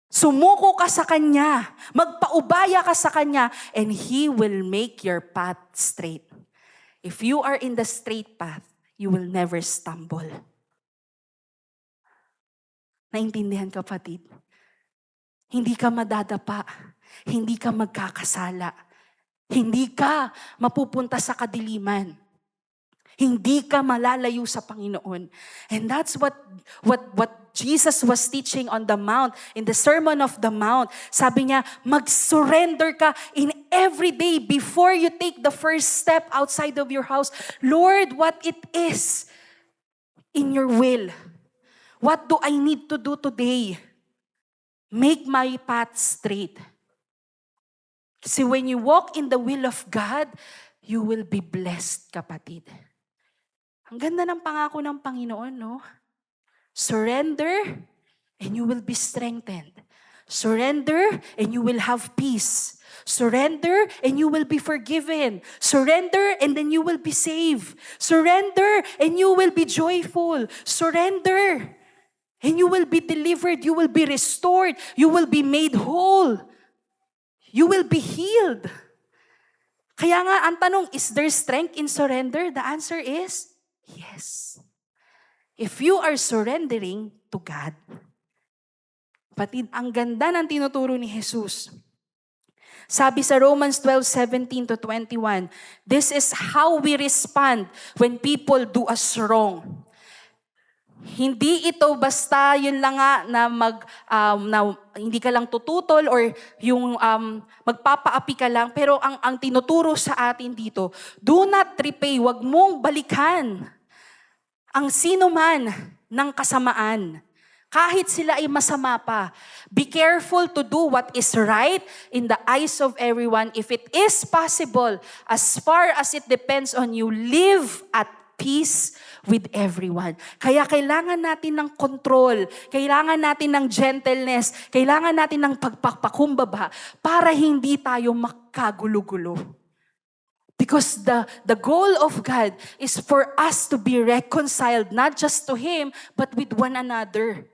Sumuko ka sa Kanya, magpaubaya ka sa Kanya, and He will make your path straight. If you are in the straight path, you will never stumble. Naintindihan kapatid? Hindi ka madadapa, hindi ka magkakasala, hindi ka mapupunta sa kadiliman. Hindi ka malalayo sa Panginoon. And that's what Jesus was teaching on the Mount, in the Sermon of the Mount. Sabi niya, mag-surrender ka in every day before you take the first step outside of your house. Lord, what it is in your will. What do I need to do today? Make my path straight. See, when you walk in the will of God, you will be blessed, kapatid. Ang ganda ng pangako ng Panginoon, no? Surrender and you will be strengthened. Surrender and you will have peace. Surrender and you will be forgiven. Surrender and then you will be saved. Surrender and you will be joyful. Surrender and you will be delivered. You will be restored. You will be made whole. You will be healed. Kaya nga, ang tanong, is there strength in surrender? The answer is yes. If you are surrendering to God. Patid, ang ganda ng tinuturo ni Jesus. Sabi sa Romans 12:17-21, this is how we respond when people do us wrong. Hindi ito basta yun lang nga na hindi ka lang tututol or yung magpapaapi ka lang, pero ang tinuturo sa atin dito, do not repay, wag mong balikan ang sino man ng kasamaan. Kahit sila ay masama pa. Be careful to do what is right in the eyes of everyone. If it is possible, as far as it depends on you, live at peace with everyone. Kaya kailangan natin ng control, kailangan natin ng gentleness, kailangan natin ng pagpapakumbaba para hindi tayo makagulo-gulo. Because the goal of God is for us to be reconciled, not just to Him, but with one another.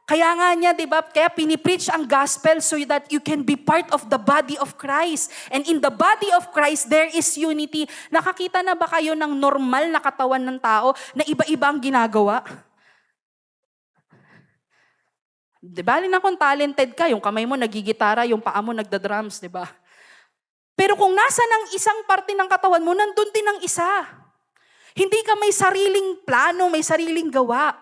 Kaya nga niya, di ba, kaya pinipreach ang gospel so that you can be part of the body of Christ. And in the body of Christ, there is unity. Nakakita na ba kayo ng normal na katawan ng tao na iba-iba ang ginagawa? Di ba, alin na kung talented ka, yung kamay mo nagigitara, yung paa mo nagda-drums, di ba? Pero kung nasa ng isang parte ng katawan mo, nandun din ang isa. Hindi ka may sariling plano, may sariling gawa.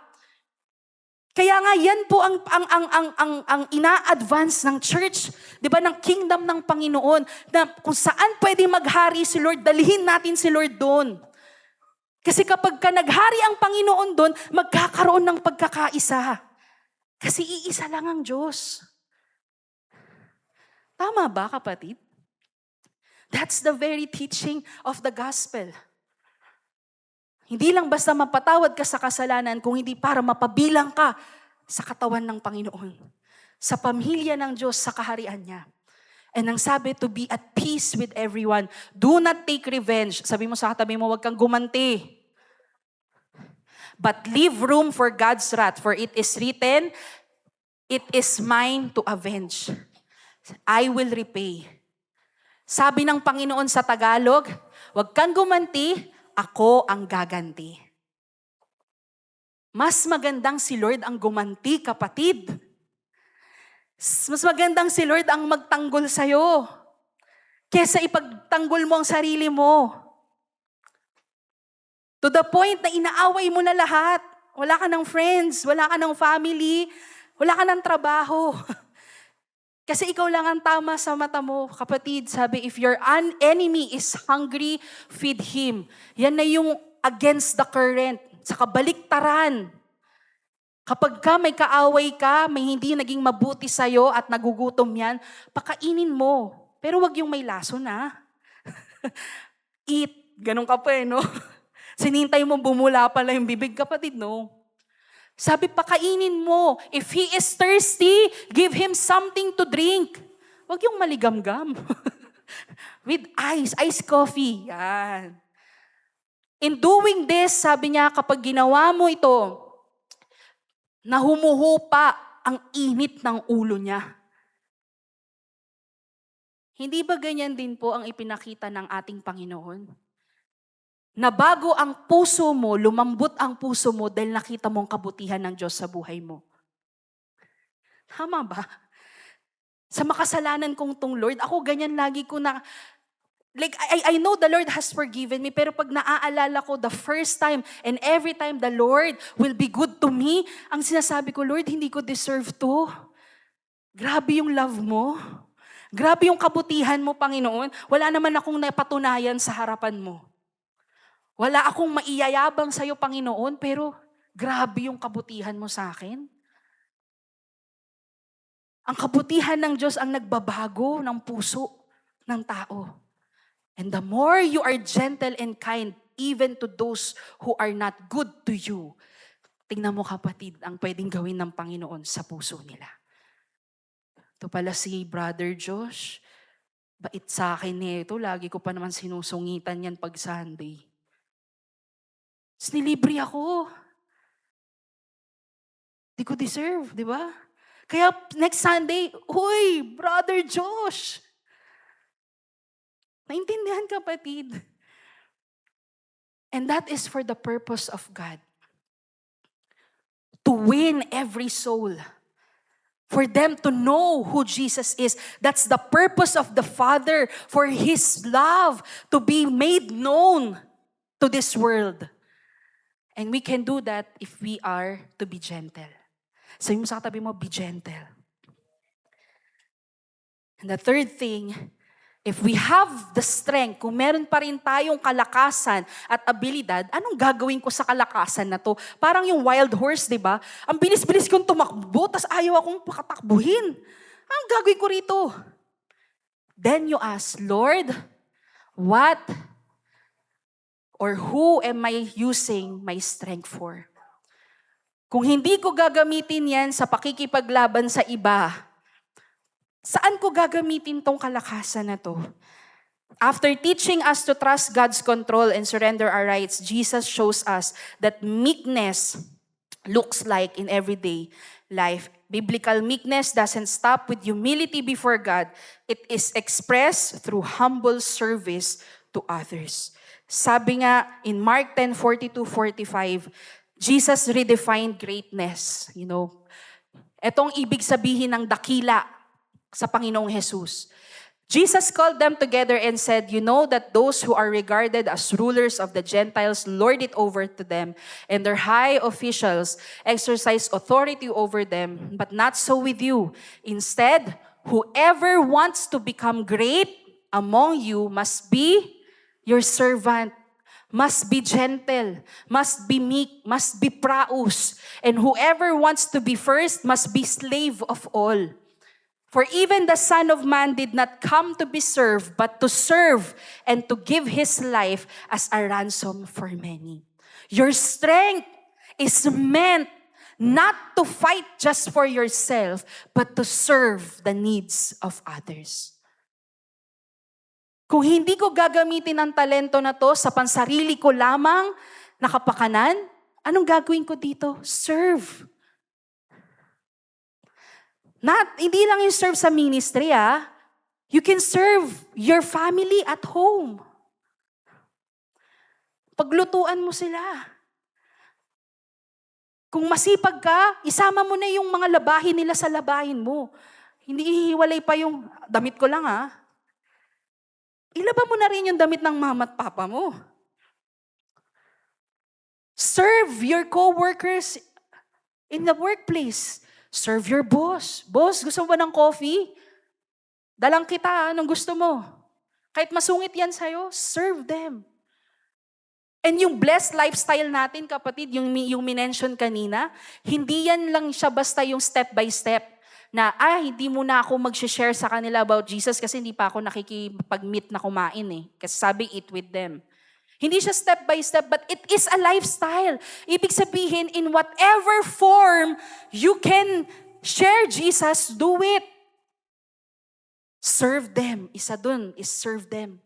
Kaya nga yan po ang ina-advance ng church, 'di ba, ng kingdom ng Panginoon, na kung saan pwede maghari si Lord, dalhin natin si Lord doon. Kasi kapag ka naghari ang Panginoon doon, magkakaroon ng pagkakaisa. Kasi iisa lang ang Diyos. Tama ba, kapatid? That's the very teaching of the gospel. Hindi lang basta mapatawad ka sa kasalanan, kung hindi para mapabilang ka sa katawan ng Panginoon. Sa pamilya ng Diyos, sa kaharian niya. And ang sabi, to be at peace with everyone. Do not take revenge. Sabi mo sa katabi mo, huwag kang gumanti. but leave room for God's wrath, for it is written, it is mine to avenge. I will repay. Sabi ng Panginoon sa Tagalog, huwag kang gumanti, ako ang gaganti. Mas magandang si Lord ang gumanti, kapatid. Mas magandang si Lord ang magtanggol sa'yo kesa ipagtanggol mo ang sarili mo. To the point na inaaway mo na lahat. Wala ka ng friends, wala ka ng family, wala ka ng trabaho. Kasi ikaw lang ang tama sa mata mo. Kapatid, sabi, if your enemy is hungry, feed him. Yan na yung against the current, sa kabaliktaran. Kapag ka may kaaway ka, may hindi naging mabuti sa'yo at nagugutom yan, pakainin mo. Pero wag yung may laso na. Eat. Ganun ka pa no? Sinintay mo bumula pala yung bibig, kapatid, no? Sabi, pakainin mo. If he is thirsty, give him something to drink. Wag yung maligamgam. With iced coffee. Yan. In doing this, sabi niya, kapag ginawa mo ito, na humuhupa ang init ng ulo niya. Hindi ba ganyan din po ang ipinakita ng ating Panginoon? Na bago ang puso mo, lumambot ang puso mo dahil nakita mo ang kabutihan ng Diyos sa buhay mo. Tama ba? Sa makasalanan kong tong Lord, ako ganyan lagi ko na, like, I know the Lord has forgiven me, pero pag naaalala ko the first time and every time the Lord will be good to me, ang sinasabi ko, Lord, hindi ko deserve to. Grabe yung love mo. Grabe yung kabutihan mo, Panginoon. Wala naman akong napatunayan sa harapan mo. Wala akong maiyayabang sa'yo, Panginoon, pero grabe yung kabutihan mo sa akin. Ang kabutihan ng Diyos ang nagbabago ng puso ng tao. And the more you are gentle and kind, even to those who are not good to you, tingnan mo, kapatid, ang pwedeng gawin ng Panginoon sa puso nila. Ito pala si Brother Josh, bait sa akin nito, lagi ko pa naman sinusungitan yan pag Sunday. Nilibre ako. Di ko deserve, di ba? Kaya next Sunday, huy, Brother Josh, naintindihan, kapatid. And that is for the purpose of God. To win every soul. For them to know who Jesus is. That's the purpose of the Father. For His love to be made known to this world. And we can do that if we are to be gentle. Sabi mo sa katabi mo, be gentle. And the third thing, if we have the strength, kung meron pa rin tayong kalakasan at abilidad, anong gagawin ko sa kalakasan na to? Parang yung wild horse, di ba? Ang bilis-bilis kong tumakbo, tas ayaw akong pakatakbuhin. Anong gagawin ko rito? Then you ask, Lord, what or who am I using my strength for? Kung hindi ko gagamitin yan sa pakikipaglaban sa iba, saan ko gagamitin tong kalakasan na to? After teaching us to trust God's control and surrender our rights, Jesus shows us that meekness looks like in everyday life. Biblical meekness doesn't stop with humility before God. It is expressed through humble service to others. Sabi nga in Mark 10:42-45, Jesus redefined greatness. You know, etong ibig sabihin ng dakila sa Panginoong Jesus. Jesus called them together and said, you know that those who are regarded as rulers of the Gentiles lord it over to them, and their high officials exercise authority over them, but not so with you. Instead, whoever wants to become great among you must be your servant, must be gentle, must be meek, must be praus, and whoever wants to be first must be slave of all. For even the Son of Man did not come to be served, but to serve and to give His life as a ransom for many. Your strength is meant not to fight just for yourself, but to serve the needs of others. Kung hindi ko gagamitin ang talento na to sa pansarili ko lamang na kapakanan, Anong gagawin ko dito? Serve. Hindi lang yung serve sa ministry, You can serve your family at home. Paglutuan mo sila. Kung masipag ka, isama mo na yung mga labahin nila sa labahin mo. Hindi ihiwalay pa yung damit ko lang, Ilaba mo na rin yung damit ng mama at papa mo. Serve your co-workers in the workplace. Serve your boss. Boss, gusto mo ba ng coffee? Dalang kita, anong gusto mo? Kahit masungit yan sa'yo, serve them. And yung blessed lifestyle natin, kapatid, yung minention kanina, hindi yan lang siya basta yung step by step na, hindi muna ako mag-share sa kanila about Jesus kasi hindi pa ako nakikipag-meet na kumain Kasi sabi, eat with them. Hindi siya step by step, but it is a lifestyle. Ibig sabihin, in whatever form you can share Jesus, do it. Serve them. Isa dun is serve them.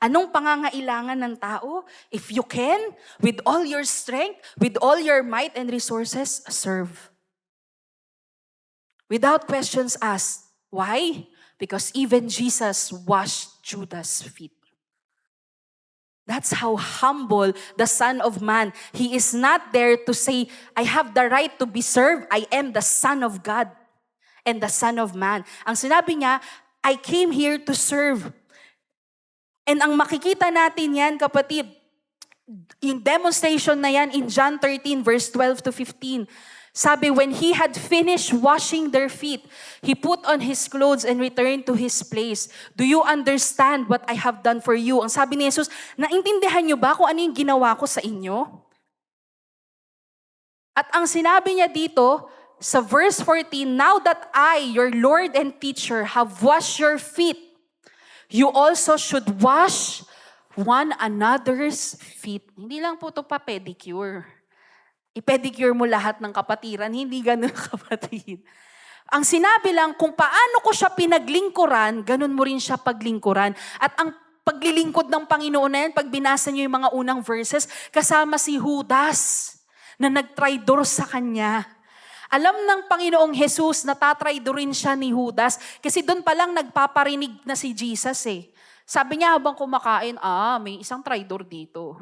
Anong pangangailangan ng tao? If you can, with all your strength, with all your might and resources, serve. Without questions asked. Why? Because even Jesus washed Judas' feet. That's how humble the Son of Man. He is not there to say, I have the right to be served. I am the Son of God and the Son of Man. Ang sinabi niya, I came here to serve. And ang makikita natin yan, kapatid, yung demonstration na yan in John 13 verse 12 to 15. Sabi, when he had finished washing their feet, he put on his clothes and returned to his place. Do you understand what I have done for you? Ang sabi ni Jesus, naintindihan niyo ba kung ano yung ginawa ko sa inyo? At ang sinabi niya dito, sa verse 14, now that I, your Lord and teacher, have washed your feet, you also should wash one another's feet. Hindi lang po ito pa pedicure. I-pedicure mo lahat ng kapatiran. Hindi ganun, kapatid. Ang sinabi lang, kung paano ko siya pinaglingkuran, ganun mo rin siya paglingkuran. At ang paglilingkod ng Panginoon na yan, pag binasa niyo yung mga unang verses, kasama si Judas na nagtraidor sa kanya. Alam ng Panginoong Jesus na tatraidorin siya ni Judas kasi doon pa lang nagpaparinig na si Jesus Sabi niya habang kumakain, may isang traidor dito.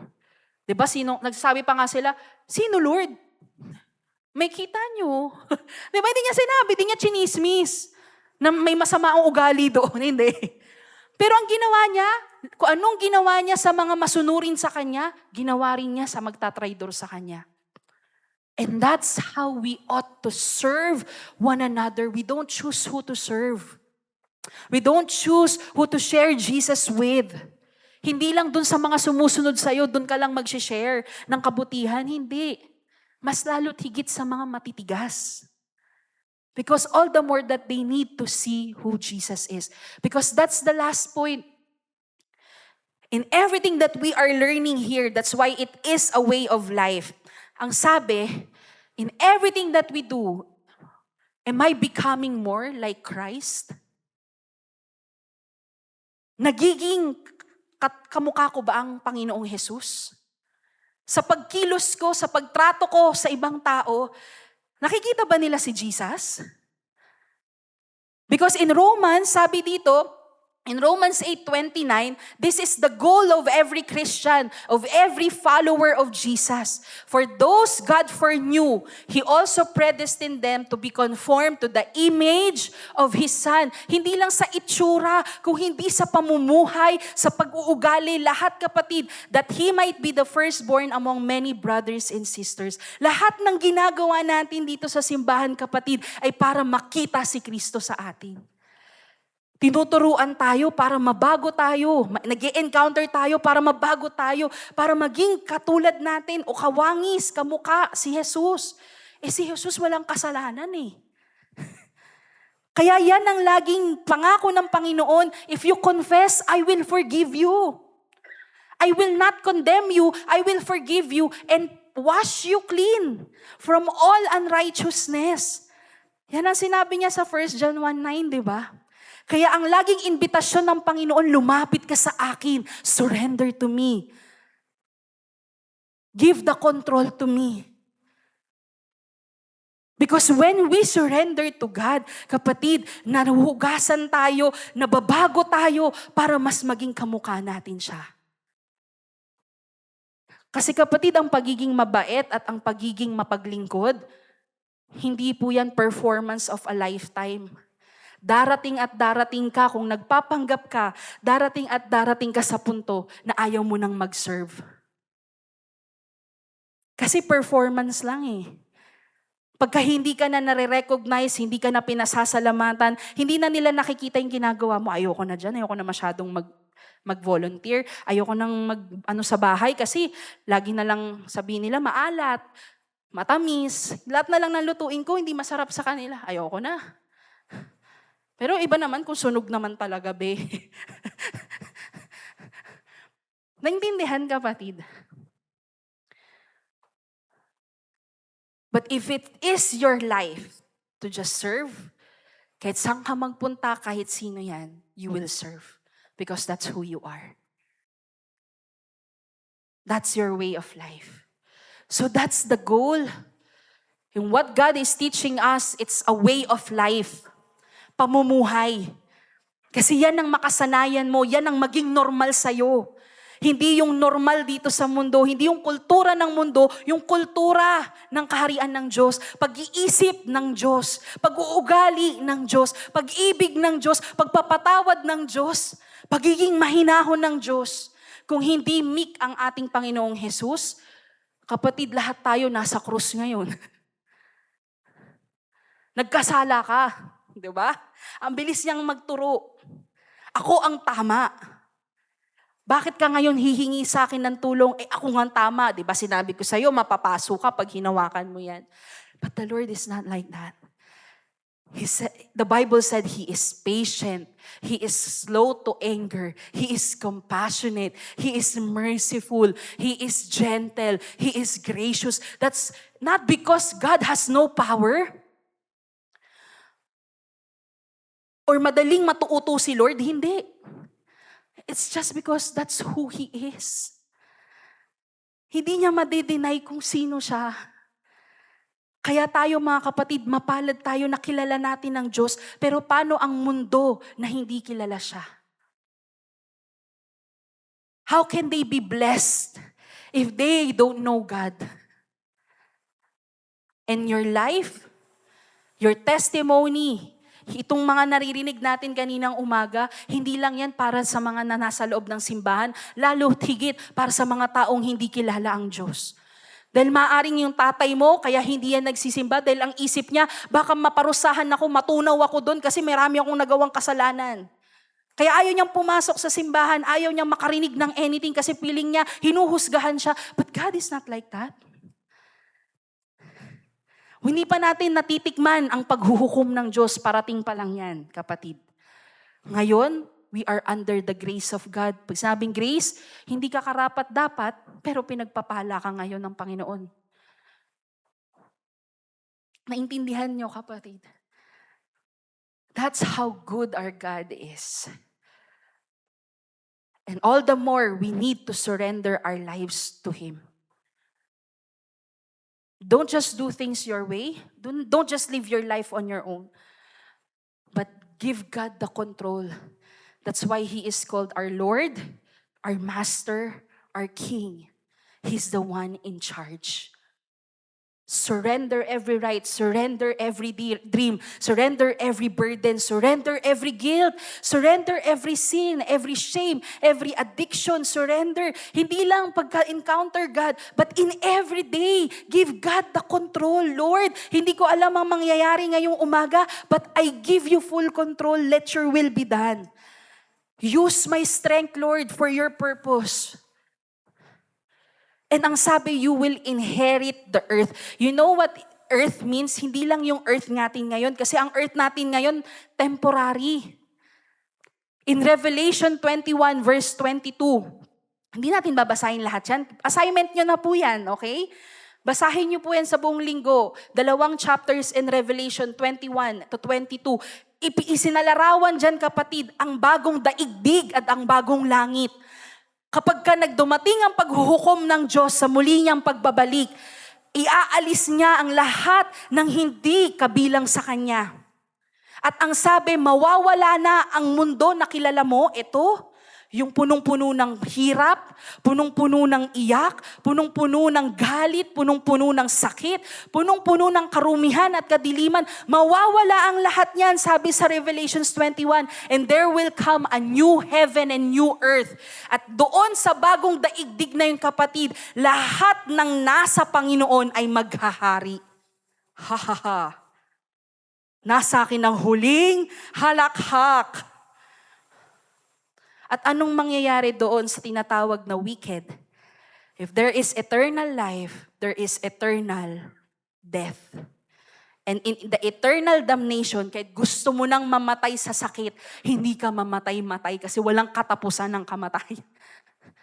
'Di ba? Nagsasabi pa nga sila, sino Lord? May kita nyo. 'Di ba? Hindi niya sinabi, hindi niya chinismis na may masama ang ugali doon. Hindi. Pero ang ginawa niya, kung anong ginawa niya sa mga masunurin sa kanya, ginawa rin niya sa magtatraidor sa kanya. And that's how we ought to serve one another. We don't choose who to serve. We don't choose who to share Jesus with. Hindi lang dun sa mga sumusunod sa'yo, dun ka lang mag-share ng kabutihan. Hindi. Mas lalo't higit sa mga matitigas. Because all the more that they need to see who Jesus is. Because that's the last point. In everything that we are learning here, that's why it is a way of life. Ang sabi, in everything that we do, am I becoming more like Christ? Nagiging kamukha ko ba ang Panginoong Jesus? Sa pagkilos ko, sa pagtrato ko sa ibang tao, nakikita ba nila si Jesus? Because in Romans, sabi dito, in Romans 8:29, this is the goal of every Christian, of every follower of Jesus. For those God foreknew, He also predestined them to be conformed to the image of His Son. Hindi lang sa itsura, kung hindi sa pamumuhay, sa pag-uugali, lahat kapatid, that He might be the firstborn among many brothers and sisters. Lahat ng ginagawa natin dito sa simbahan kapatid, ay para makita si Kristo sa atin. Tinuturuan tayo para mabago tayo. Nag-e-encounter tayo para mabago tayo. Para maging katulad natin o kawangis, kamukha si Jesus. Si Jesus walang kasalanan Kaya yan ang laging pangako ng Panginoon. If you confess, I will forgive you. I will not condemn you. I will forgive you and wash you clean from all unrighteousness. Yan ang sinabi niya sa 1 John 1:9, di ba? Kaya ang laging imbitasyon ng Panginoon, lumapit ka sa akin, surrender to me. Give the control to me. Because when we surrender to God, kapatid, nahuhugasan tayo, nababago tayo para mas maging kamukha natin siya. Kasi kapatid, ang pagiging mabait at ang pagiging mapaglingkod, hindi po yan performance of a lifetime. Darating at darating ka, kung nagpapanggap ka, darating at darating ka sa punto na ayaw mo nang mag-serve. Kasi performance lang eh. Pagka hindi ka na nare-recognize, hindi ka na pinasasalamatan, hindi na nila nakikita yung ginagawa mo, ayoko na dyan, ayoko na masyadong mag-volunteer, ayoko nang sa bahay kasi lagi na lang sabihin nila maalat, matamis, lahat na lang ng lutuin ko, hindi masarap sa kanila, ayoko na. Pero iba naman kung sunog naman talaga, be. Naintindihan, kapatid? But if it is your life to just serve, kahit saan ka magpunta, kahit sino yan, you will serve. Because that's who you are. That's your way of life. So that's the goal. Yung what God is teaching us, it's a way of life. Pamumuhay. Kasi yan ang makasanayan mo, yan ang maging normal sa'yo. Hindi yung normal dito sa mundo, hindi yung kultura ng mundo, yung kultura ng kaharian ng Diyos, pag-iisip ng Diyos, pag-uugali ng Diyos, pag-ibig ng Diyos, pagpapatawad ng Diyos, pagiging mahinahon ng Diyos. Kung hindi meek ang ating Panginoong Jesus, kapatid, lahat tayo nasa krus ngayon. Nagkasala ka, di ba? Ang bilis niyang magturo. Ako ang tama. Bakit ka ngayon hihingi sa akin ng tulong? Ako nga tama. Di ba sinabi ko sa'yo, mapapaso ka pag hinawakan mo yan. But the Lord is not like that. The Bible said He is patient. He is slow to anger. He is compassionate. He is merciful. He is gentle. He is gracious. That's not because God has no power or madaling matuuto si Lord. Hindi. It's just because that's who He is. Hindi niya madi-deny kung sino siya. Kaya tayo mga kapatid, mapalad tayo na kilala natin ang Diyos, pero paano ang mundo na hindi kilala siya? How can they be blessed if they don't know God? And your life, your testimony, itong mga naririnig natin kaninang umaga, hindi lang yan para sa mga nasa loob ng simbahan, lalo higit para sa mga taong hindi kilala ang Diyos. Dahil maaring yung tatay mo, kaya hindi yan nagsisimba, dahil ang isip niya, baka maparusahan ako, matunaw ako doon kasi marami akong nagawang kasalanan. Kaya ayaw niyang pumasok sa simbahan, ayaw niyang makarinig ng anything kasi feeling niya, hinuhusgahan siya. But God is not like that. Hindi pa natin natitikman ang paghuhukom ng Diyos, parating pa lang yan, kapatid. Ngayon, we are under the grace of God. Pag sabing grace, hindi ka karapat-dapat, pero pinagpapala ka ngayon ng Panginoon. Naintindihan niyo, kapatid? That's how good our God is. And all the more, we need to surrender our lives to Him. Don't just do things your way. Don't just live your life on your own. But give God the control. That's why He is called our Lord, our Master, our King. He's the one in charge. Surrender every right, surrender every dream, surrender every burden, surrender every guilt, surrender every sin, every shame, every addiction, surrender. Hindi lang pagka-encounter God, but in every day, give God the control. Lord, hindi ko alam ang mangyayari ngayong umaga, but I give you full control. Let your will be done. Use my strength, Lord, for your purpose. And ang sabi, you will inherit the earth. You know what earth means? Hindi lang yung earth natin ngayon. Kasi ang earth natin ngayon, temporary. In Revelation 21 verse 22, hindi natin babasahin lahat yan. Assignment nyo na po yan, okay? Basahin nyo po yan sa buong linggo. 2 chapters in Revelation 21 to 22. Isinalarawan dyan, kapatid, ang bagong daigdig at ang bagong langit. Kapag ka nagdumating ang paghuhukom ng Diyos sa muli niyang pagbabalik, iaalis niya ang lahat ng hindi kabilang sa Kanya. At ang sabi, mawawala na ang mundo na kilala mo, ito, yung punong-puno ng hirap, punong-puno ng iyak, punong-puno ng galit, punong-puno ng sakit, punong-puno ng karumihan at kadiliman. Mawawala ang lahat niyan, sabi sa Revelations 21, and there will come a new heaven and new earth. At doon sa bagong daigdig na yun, kapatid, lahat ng nasa Panginoon ay maghahari. Ha ha ha. Nasa akin ang huling halakhak. At anong mangyayari doon sa tinatawag na wicked? If there is eternal life, there is eternal death. And in the eternal damnation, kahit gusto mo nang mamatay sa sakit, hindi ka mamatay-matay kasi walang katapusan ng kamatayan.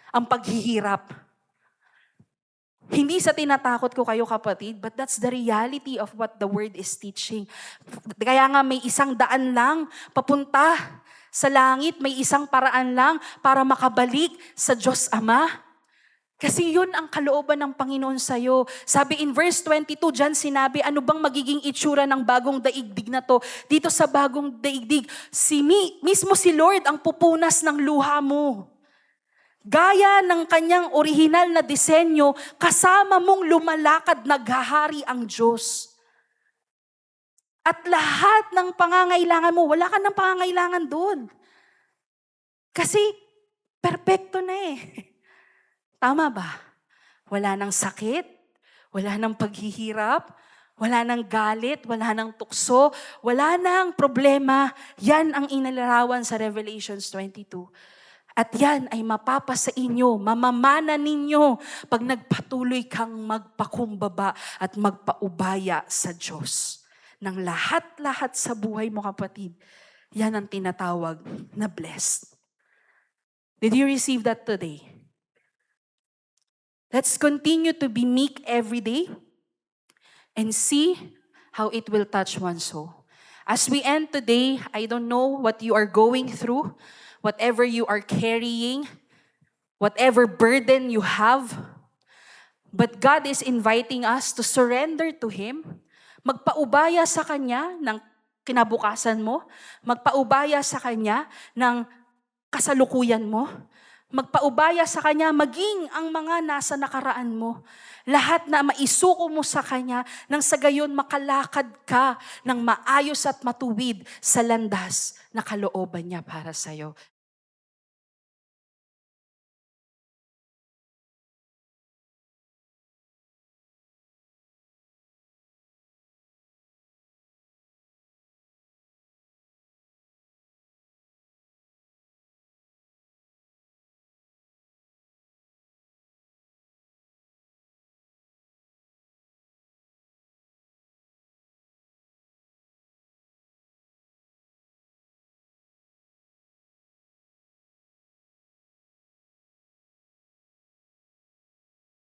Ang paghihirap. Hindi sa tinatakot ko kayo, kapatid, but that's the reality of what the word is teaching. Kaya nga may isang daan lang papunta sa langit, may isang paraan lang para makabalik sa Diyos Ama. Kasi yun ang kalooban ng Panginoon sa'yo. Sabi in verse 22, dyan sinabi, ano bang magiging itsura ng bagong daigdig na to? Dito sa bagong daigdig, mismo si Lord ang pupunas ng luha mo. Gaya ng kanyang orihinal na disenyo, kasama mong lumalakad, naghahari ang Diyos. At lahat ng pangangailangan mo, wala ka ng pangangailangan doon. Kasi, perpekto na eh. Tama ba? Wala nang sakit, wala nang paghihirap, wala nang galit, wala nang tukso, wala nang problema. Yan ang inilarawan sa Revelations 22. At yan ay mapapasa inyo, mamamana ninyo pag nagpatuloy kang magpakumbaba at magpaubaya sa Diyos. Ng lahat-lahat sa buhay mo, kapatid, yan ang tinatawag na blessed. Did you receive that today? Let's continue to be meek every day and see how it will touch one's soul. As we end today, I don't know what you are going through, whatever you are carrying, whatever burden you have, but God is inviting us to surrender to Him. Magpaubaya sa Kanya ng kinabukasan mo. Magpaubaya sa Kanya ng kasalukuyan mo. Magpaubaya sa Kanya maging ang mga nasa nakaraan mo. Lahat na maisuko mo sa Kanya nang sa gayon makalakad ka ng maayos at matuwid sa landas na kalooban niya para sa'yo.